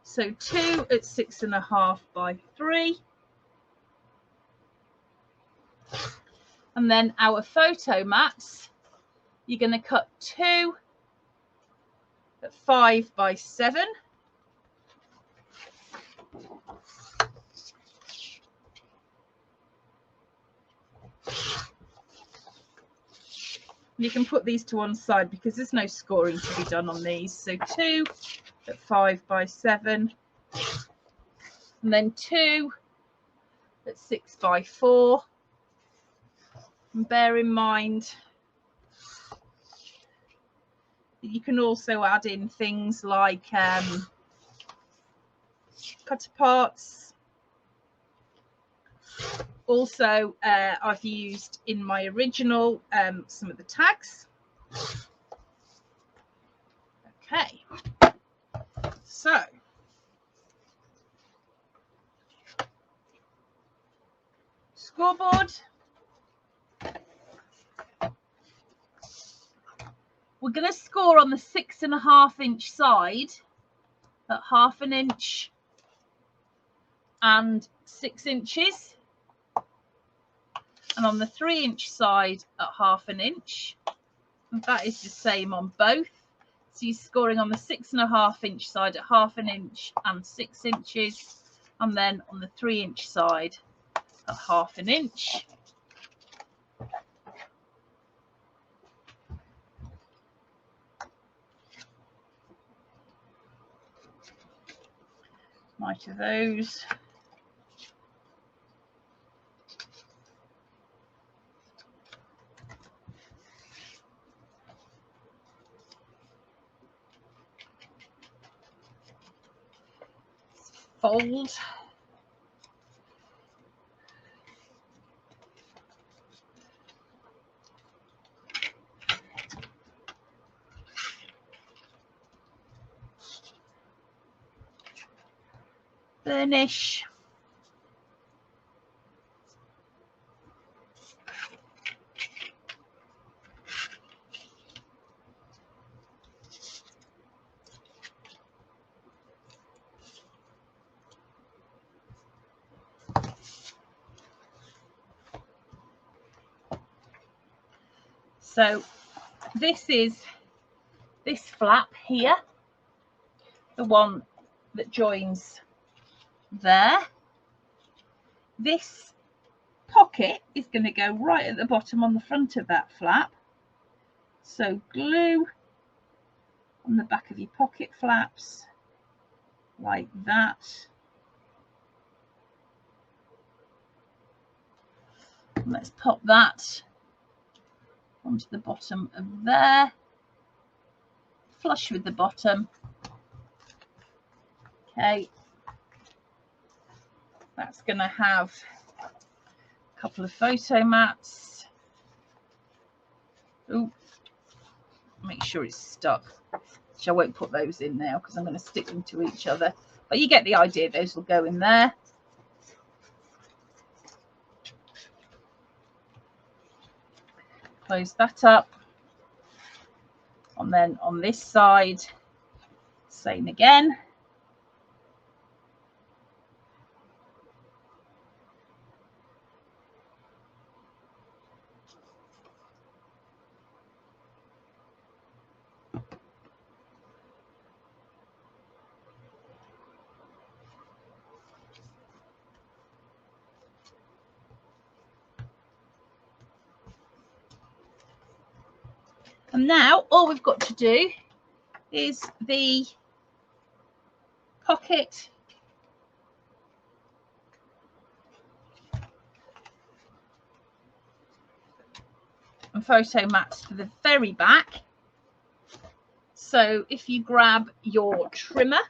A: So 2 at 6.5 by 3. And then our photo mats, you're going to cut 2 at 5 by 7. You can put these to one side because there's no scoring to be done on these. So 2 at 5 by 7, and then 2 at 6 by 4. And bear in mind that you can also add in things like cut aparts. Also, I've used in my original some of the tags. Okay, so scoreboard. We're going to score on the 6.5 inch side at 1/2 inch and 6 inches, and on the 3 inch side at 1/2 inch. And that is the same on both. So you're scoring on the 6.5 inch side at 1/2 inch and 6 inches, and then on the 3 inch side at 1/2 inch. Right of those. Fold. Burnish. So this is this flap here, the one that joins there. This pocket is going to go right at the bottom on the front of that flap. So glue on the back of your pocket flaps like that. And let's pop that onto the bottom of there, flush with the bottom. Okay, that's going to have a couple of photo mats. Ooh, make sure it's stuck, which I won't put those in now because I'm going to stick them to each other, but you get the idea. Those will go in there. Close that up, and then on this side, same again. And now all we've got to do is the pocket and photo mats for the very back. So if you grab your trimmer,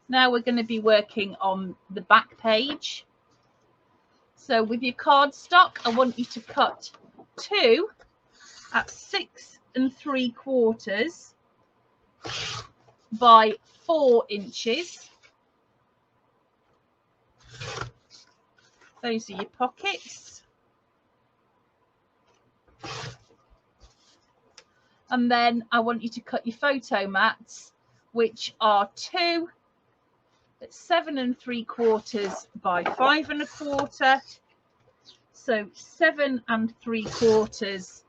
A: now we're going to be working on the back page. So with your cardstock, I want you to cut 2 at 6 3/4 by 4 inches. Those are your pockets. And then I want you to cut your photo mats which are 2 at 7 3/4 by 5 1/4. So 7 3/4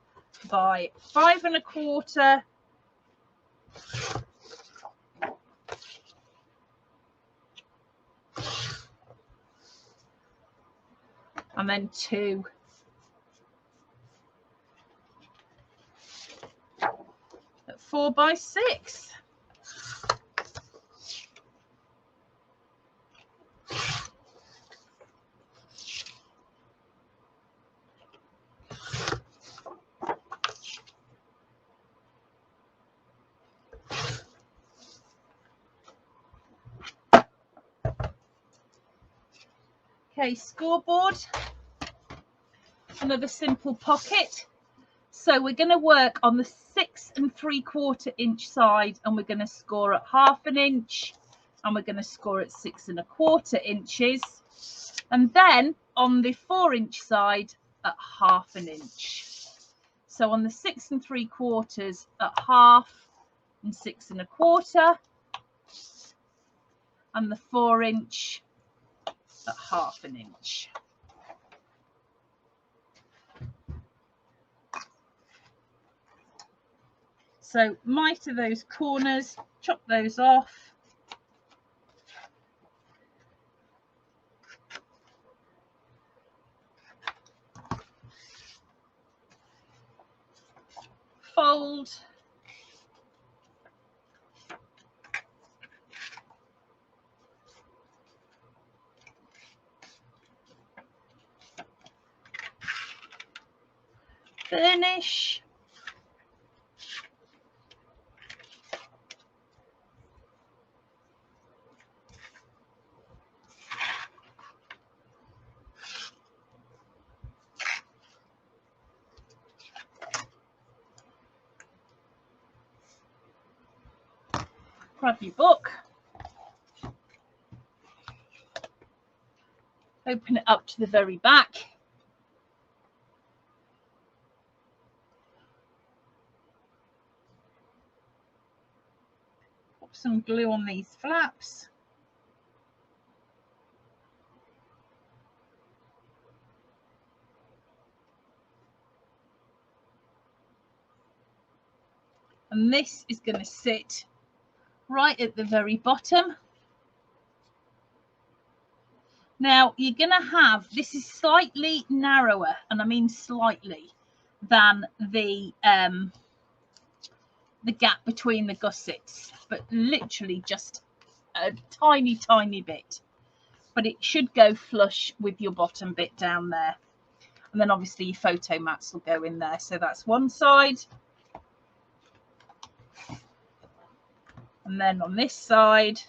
A: by 5 1/4. And then 2 at 4 by 6. Okay, scoreboard, another simple pocket. So we're going to work on the 6 3/4 inch side, and we're going to score at 1/2 inch, and we're going to score at 6 1/4 inches, and then on the 4 inch side at 1/2 inch. So on the 6 3/4 at 1/2 and 6 1/4, and the 4 inch at 1/2 inch. So miter those corners, chop those off. Fold. Burnish. Grab your book. Open it up to the very back. Put some glue on these flaps. And this is going to sit right at the very bottom. Now you're going to have, this is slightly narrower, and I mean slightly, than the gap between the gussets, but literally just a tiny bit. But it should go flush with your bottom bit down there. And then obviously your photo mats will go in there. So that's one side. And then on this side,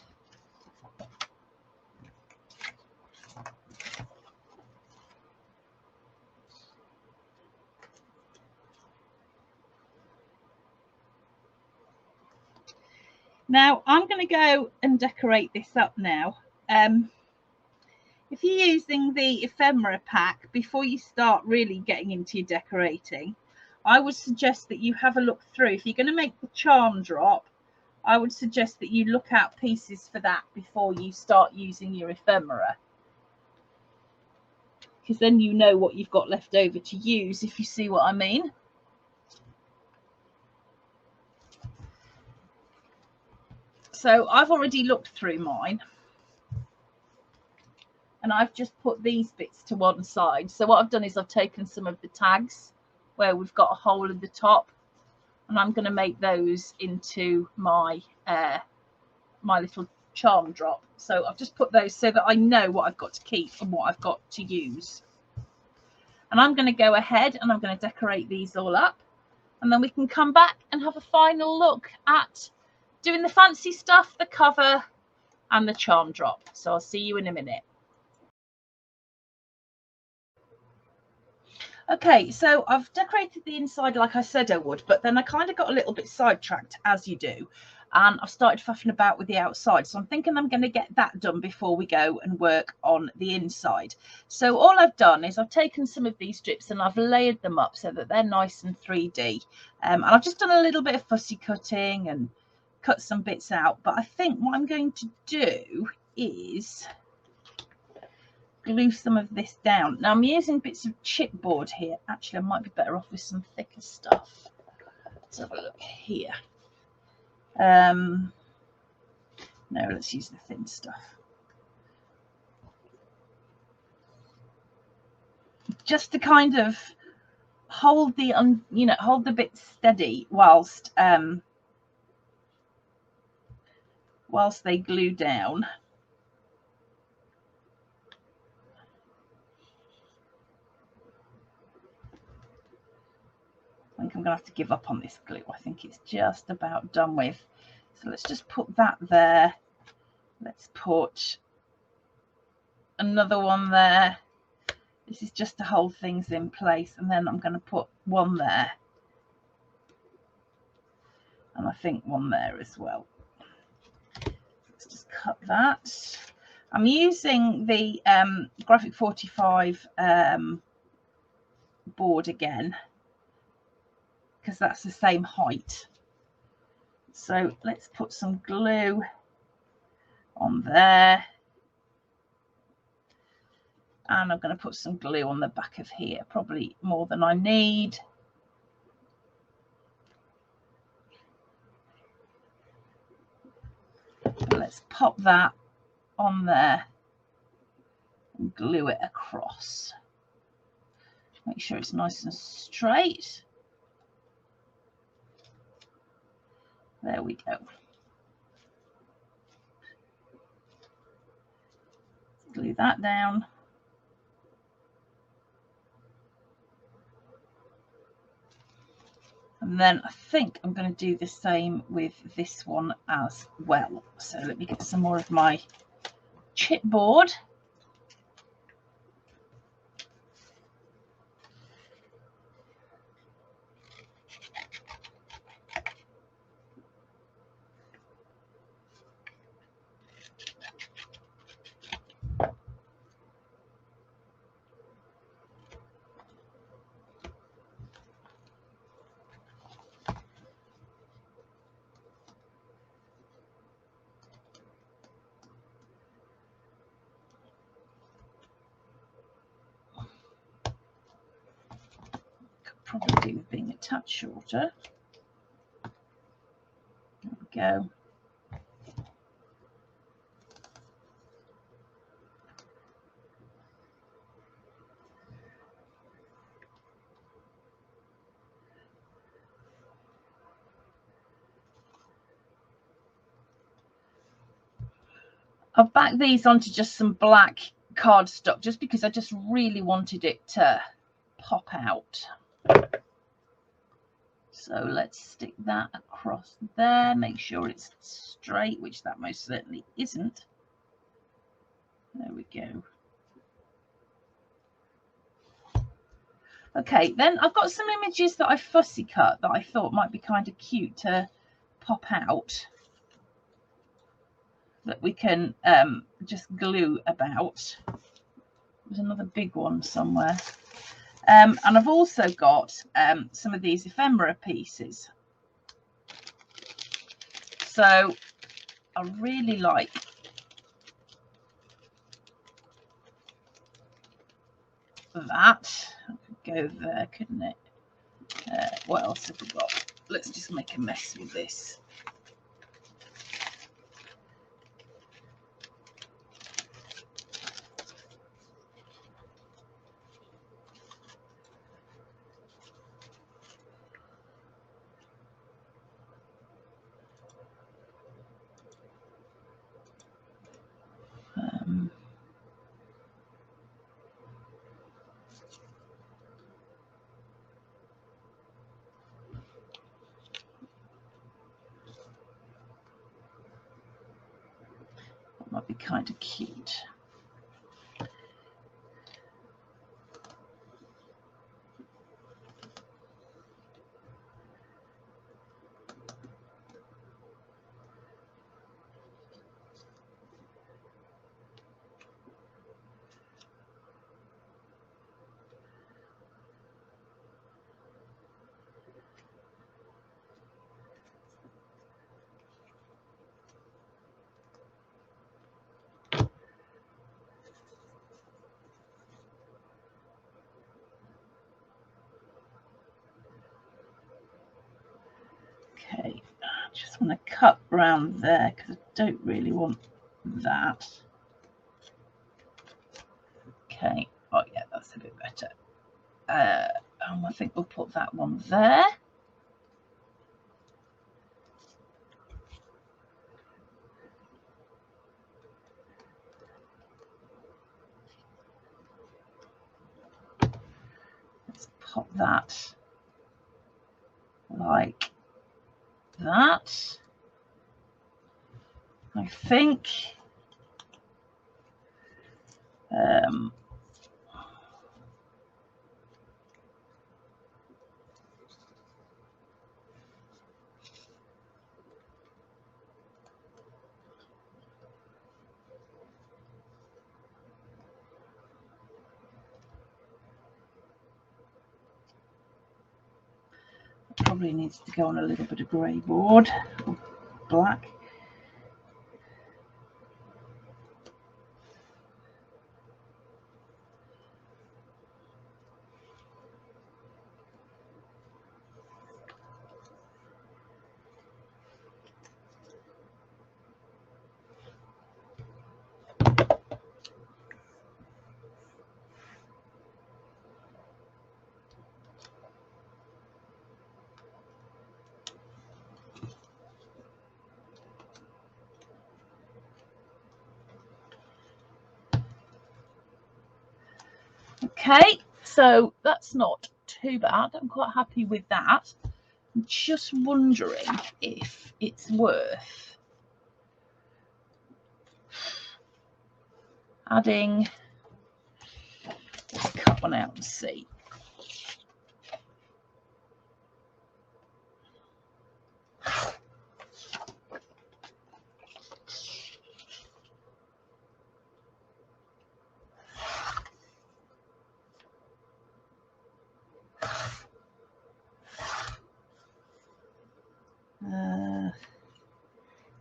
A: now I'm going to go and decorate this up now. If you're using the ephemera pack, before you start really getting into your decorating, I would suggest that you have a look through. If you're going to make the charm drop, I would suggest that you look out pieces for that before you start using your ephemera, because then you know what you've got left over to use, if you see what I mean. So I've already looked through mine, and I've just put these bits to one side. So what I've done is I've taken some of the tags where we've got a hole in the top, and I'm going to make those into my my little charm drop. So I've just put those so that I know what I've got to keep and what I've got to use. And I'm going to go ahead and I'm going to decorate these all up, and then we can come back and have a final look at doing the fancy stuff, the cover and the charm drop. So I'll see you in a minute. Okay, so I've decorated the inside like I said I would, but then I kind of got a little bit sidetracked, as you do, and I've started faffing about with the outside. So I'm thinking I'm going to get that done before we go and work on the inside. So all I've done is I've taken some of these strips and I've layered them up so that they're nice and 3D. And I've just done a little bit of fussy cutting and cut some bits out, but I think what I'm going to do is glue some of this down. Now I'm using bits of chipboard here. Actually, I might be better off with some thicker stuff. Let's have a look here. No, let's use the thin stuff. Just to kind of hold the hold the bit steady whilst whilst they glue down. I think I'm gonna have to give up on this glue. I think it's just about done with. So let's just put that there. Let's put another one there. This is just to hold things in place, and then I'm going to put one there, and I think one there as well. Let's just cut that. I'm using the Graphic 45 board again because that's the same height. So let's put some glue on there, and I'm going to put some glue on the back of here, probably more than I need. Let's pop that on there and glue it across. Make sure it's nice and straight. There we go. Glue that down. And then I think I'm going to do the same with this one as well. So let me get some more of my chipboard. Probably do with being a touch shorter. There we go. I've backed these onto just some black cardstock just because I just really wanted it to pop out. So let's stick that across there, make sure it's straight, which that most certainly isn't. There we go. Okay, then I've got some images that I fussy cut that I thought might be kind of cute to pop out, that we can just glue about. There's another big one somewhere. And I've also got some of these ephemera pieces. So I really like that. I could go there, couldn't it? What else have we got? Let's just make a mess with this. That might be kind of cute. I'm going to cut around there because I don't really want that. Okay, oh yeah, that's a bit better. I think we'll put that one there. Let's pop that like that. I think. Probably needs to go on a little bit of grey board, or black. Okay, so that's not too bad. I'm quite happy with that. I'm just wondering if it's worth adding. Let's cut one out and see.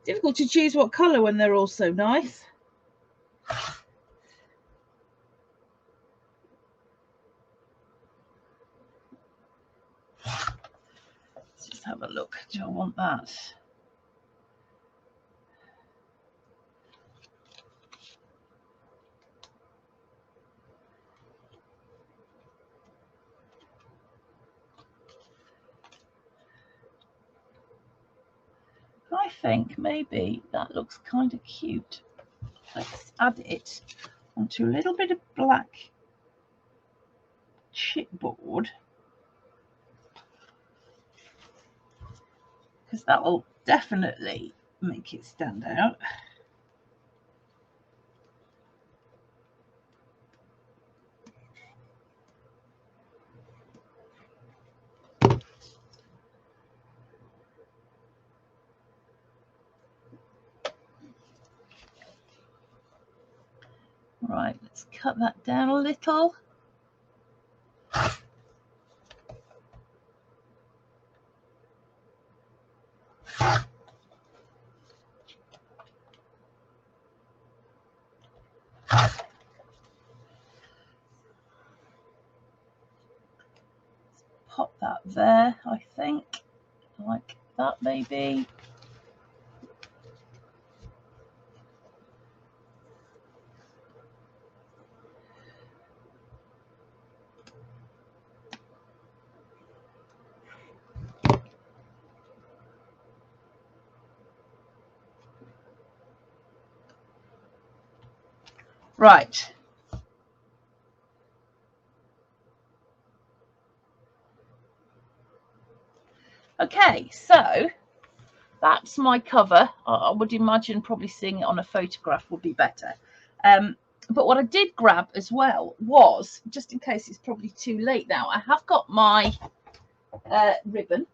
A: Difficult to choose what colour when they're all so nice. Let's just have a look. Do I want that? I think maybe that looks kind of cute. Let's add it onto a little bit of black chipboard, because that will definitely make it stand out. Right, let's cut that down a little. Pop that there, I think, like that maybe. Right. Okay, so that's my cover. I would imagine probably seeing it on a photograph would be better. But what I did grab as well was, just in case it's probably too late now, I have got my ribbon.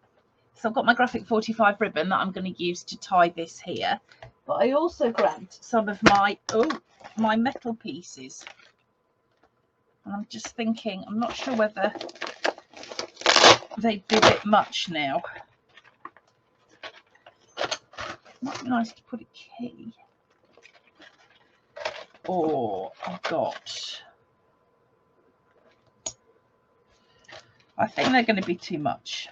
A: So I've got my graphic 45 ribbon that I'm going to use to tie this here. But I also grabbed some of my metal pieces. And I'm just thinking, I'm not sure whether they'd be a bit much now. Might be nice to put a key. Or I've got, I think they're going to be too much.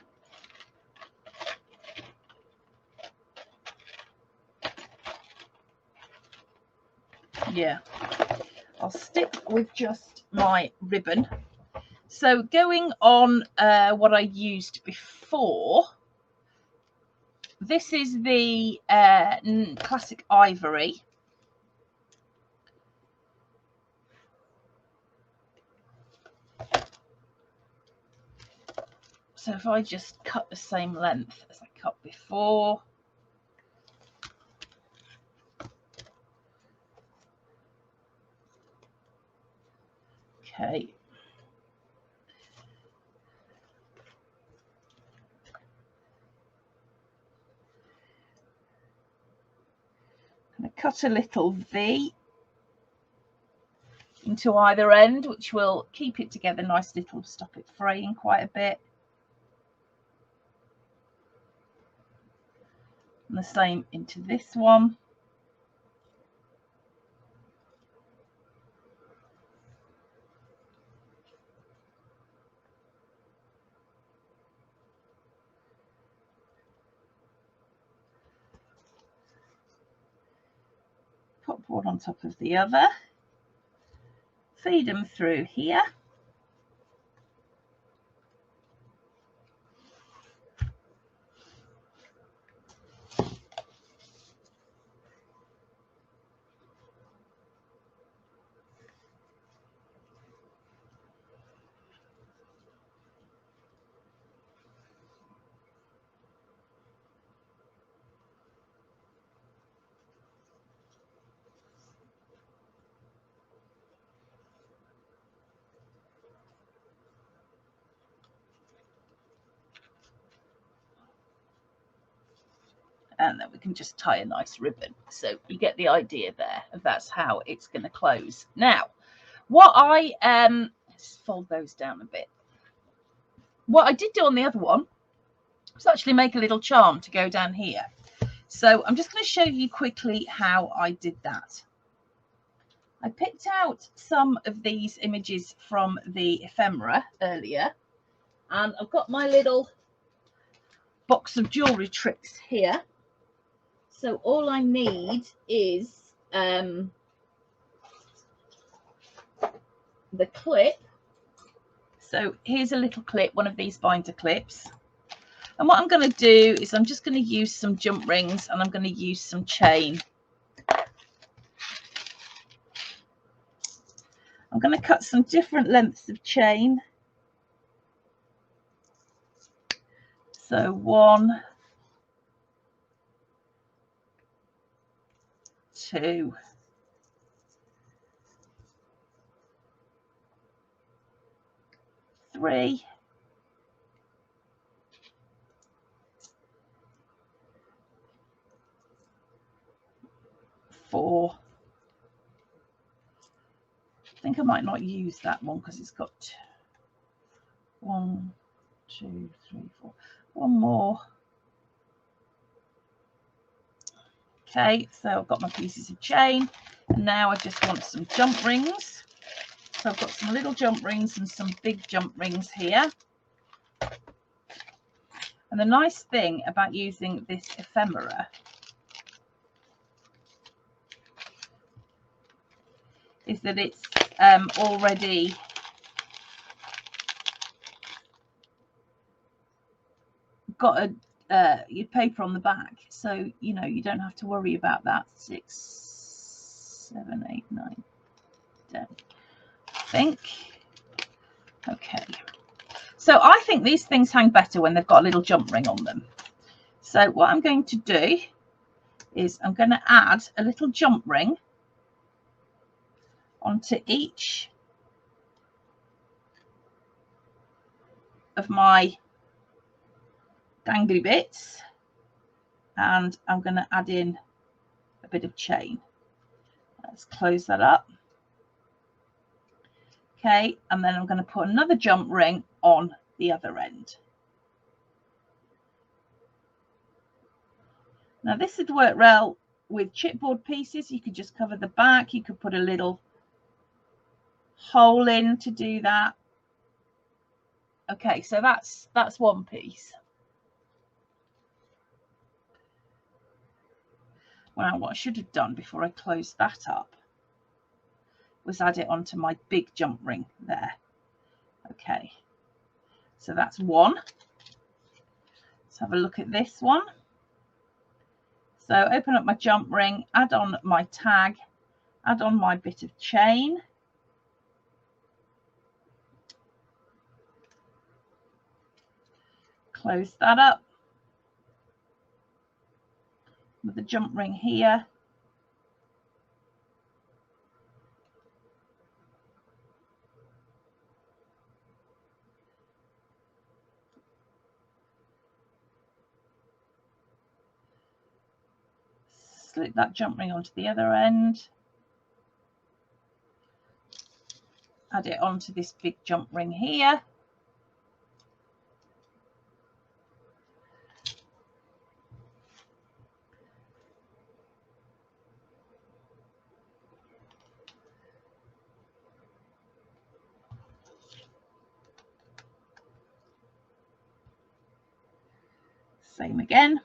A: Yeah, I'll stick with just my ribbon. So going on what I used before, this is the classic ivory. So if I just cut the same length as I cut before. Okay. I'm going to cut a little V into either end, which will keep it together nice, little stop it fraying quite a bit. And the same into this one. Put one on top of the other. Feed them through here. And then we can just tie a nice ribbon. So you get the idea there of that's how it's going to close. Now, what I let's fold those down a bit. What I did do on the other one was actually make a little charm to go down here. So I'm just going to show you quickly how I did that. I picked out some of these images from the ephemera earlier, and I've got my little box of jewellery tricks here. So all I need is the clip. So here's a little clip, one of these binder clips. And what I'm going to do is I'm just going to use some jump rings and I'm going to use some chain. I'm going to cut some different lengths of chain. So 1, 2, 3, 4. I think I might not use that one because it's got 1, 2, 3, 4. One more. Okay, so I've got my pieces of chain, and now I just want some jump rings. So I've got some little jump rings and some big jump rings here. And the nice thing about using this ephemera is that it's already got your paper on the back, so you know you don't have to worry about that. 6, 7, 8, 9, 10. I think. Okay. So I think these things hang better when they've got a little jump ring on them. So what I'm going to do is I'm going to add a little jump ring onto each of my dangly bits, and I'm going to add in a bit of chain. Let's close that up. Okay, and then I'm going to put another jump ring on the other end. Now this would work well with chipboard pieces. You could just cover the back, you could put a little hole in to do that. Okay, so that's one piece. Well, what I should have done before I closed that up was add it onto my big jump ring there. Okay, so that's one. Let's have a look at this one. So open up my jump ring, add on my tag, add on my bit of chain. Close that up with the jump ring here. Slip that jump ring onto the other end. Add it onto this big jump ring here. Same again.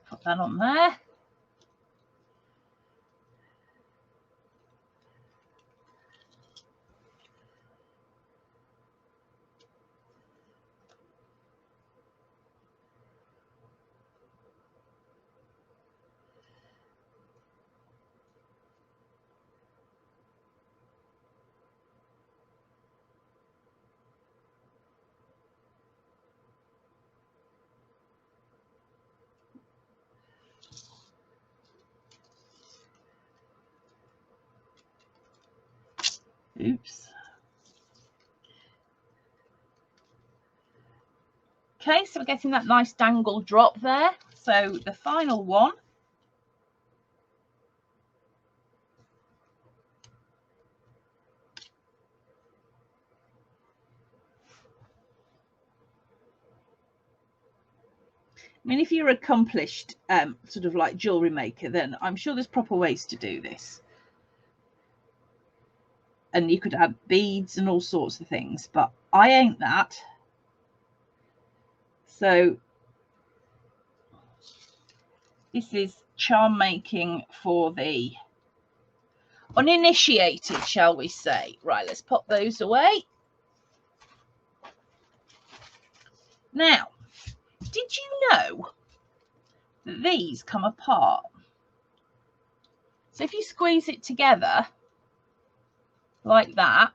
A: Put that on there. Oops. Okay, so we're getting that nice dangle drop there. So the final one. I mean, if you're an accomplished sort of like jewellery maker, then I'm sure there's proper ways to do this. And you could add beads and all sorts of things, but I ain't that. So this is charm making for the uninitiated, shall we say. Right, let's pop those away. Now, did you know that these come apart? So if you squeeze it together like that,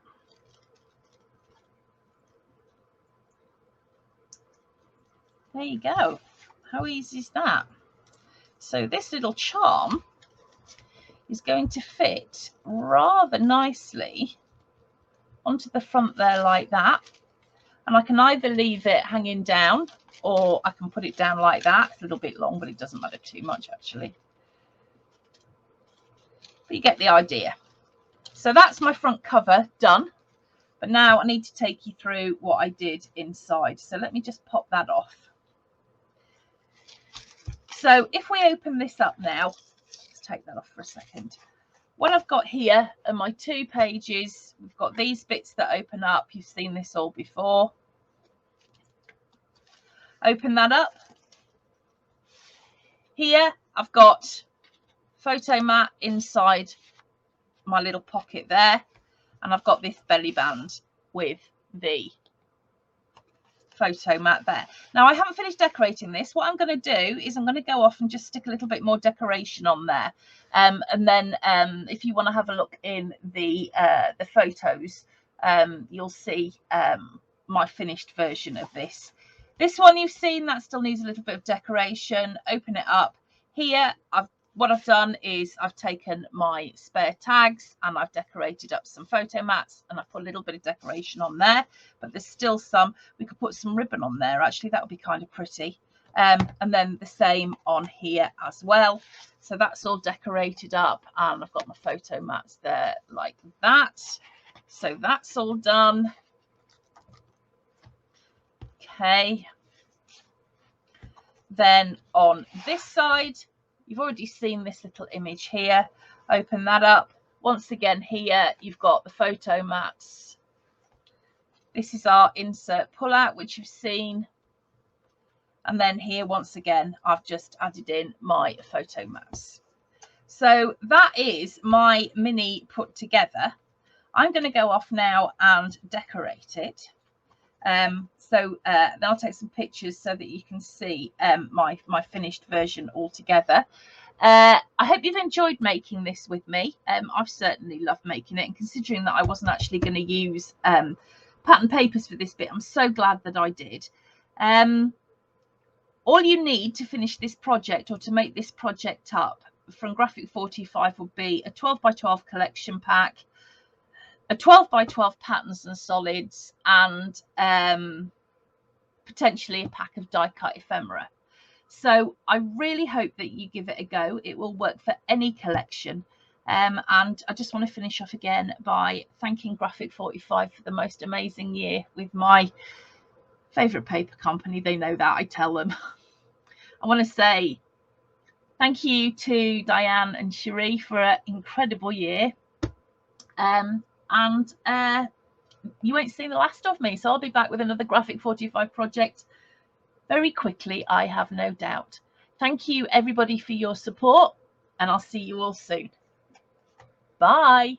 A: there you go. How easy is that? So this little charm is going to fit rather nicely onto the front there like that. And I can either leave it hanging down or I can put it down like that. It's a little bit long, but it doesn't matter too much actually. But you get the idea. So that's my front cover done. But now I need to take you through what I did inside. So let me just pop that off. So if we open this up now, let's take that off for a second. What I've got here are my 2 pages. We've got these bits that open up. You've seen this all before. Open that up. Here I've got photo mat inside my little pocket there. And I've got this belly band with the photo mat there. Now I haven't finished decorating this. What I'm going to do is I'm going to go off and just stick a little bit more decoration on there, and then if you want to have a look in the photos, you'll see my finished version of this. This one you've seen, that still needs a little bit of decoration. Open it up. Here what I've done is I've taken my spare tags and I've decorated up some photo mats and I've put a little bit of decoration on there, but there's still some. We could put some ribbon on there actually, that would be kind of pretty. And then the same on here as well. So that's all decorated up and I've got my photo mats there like that. So that's all done. Okay. Then on this side, you've already seen this little image here. Open that up. Once again, here you've got the photo mats. This is our insert pull out, which you've seen. And then here, once again, I've just added in my photo mats. So that is my mini put together. I'm going to go off now and decorate it. Then I'll take some pictures so that you can see my finished version all together. I hope you've enjoyed making this with me. I've certainly loved making it, and considering that I wasn't actually going to use pattern papers for this bit, I'm so glad that I did. All you need to finish this project, or to make this project up from Graphic 45, would be a 12 by 12 collection pack, a 12 by 12 patterns and solids, and potentially a pack of die cut ephemera. So I really hope that you give it a go. It will work for any collection. And I just want to finish off again by thanking Graphic 45 for the most amazing year with my favourite paper company. They know that, I tell them. I want to say thank you to Diane and Cherie for an incredible year. You won't see the last of me, so I'll be back with another Graphic 45 project very quickly, I have no doubt. Thank you, everybody, for your support, and I'll see you all soon. Bye.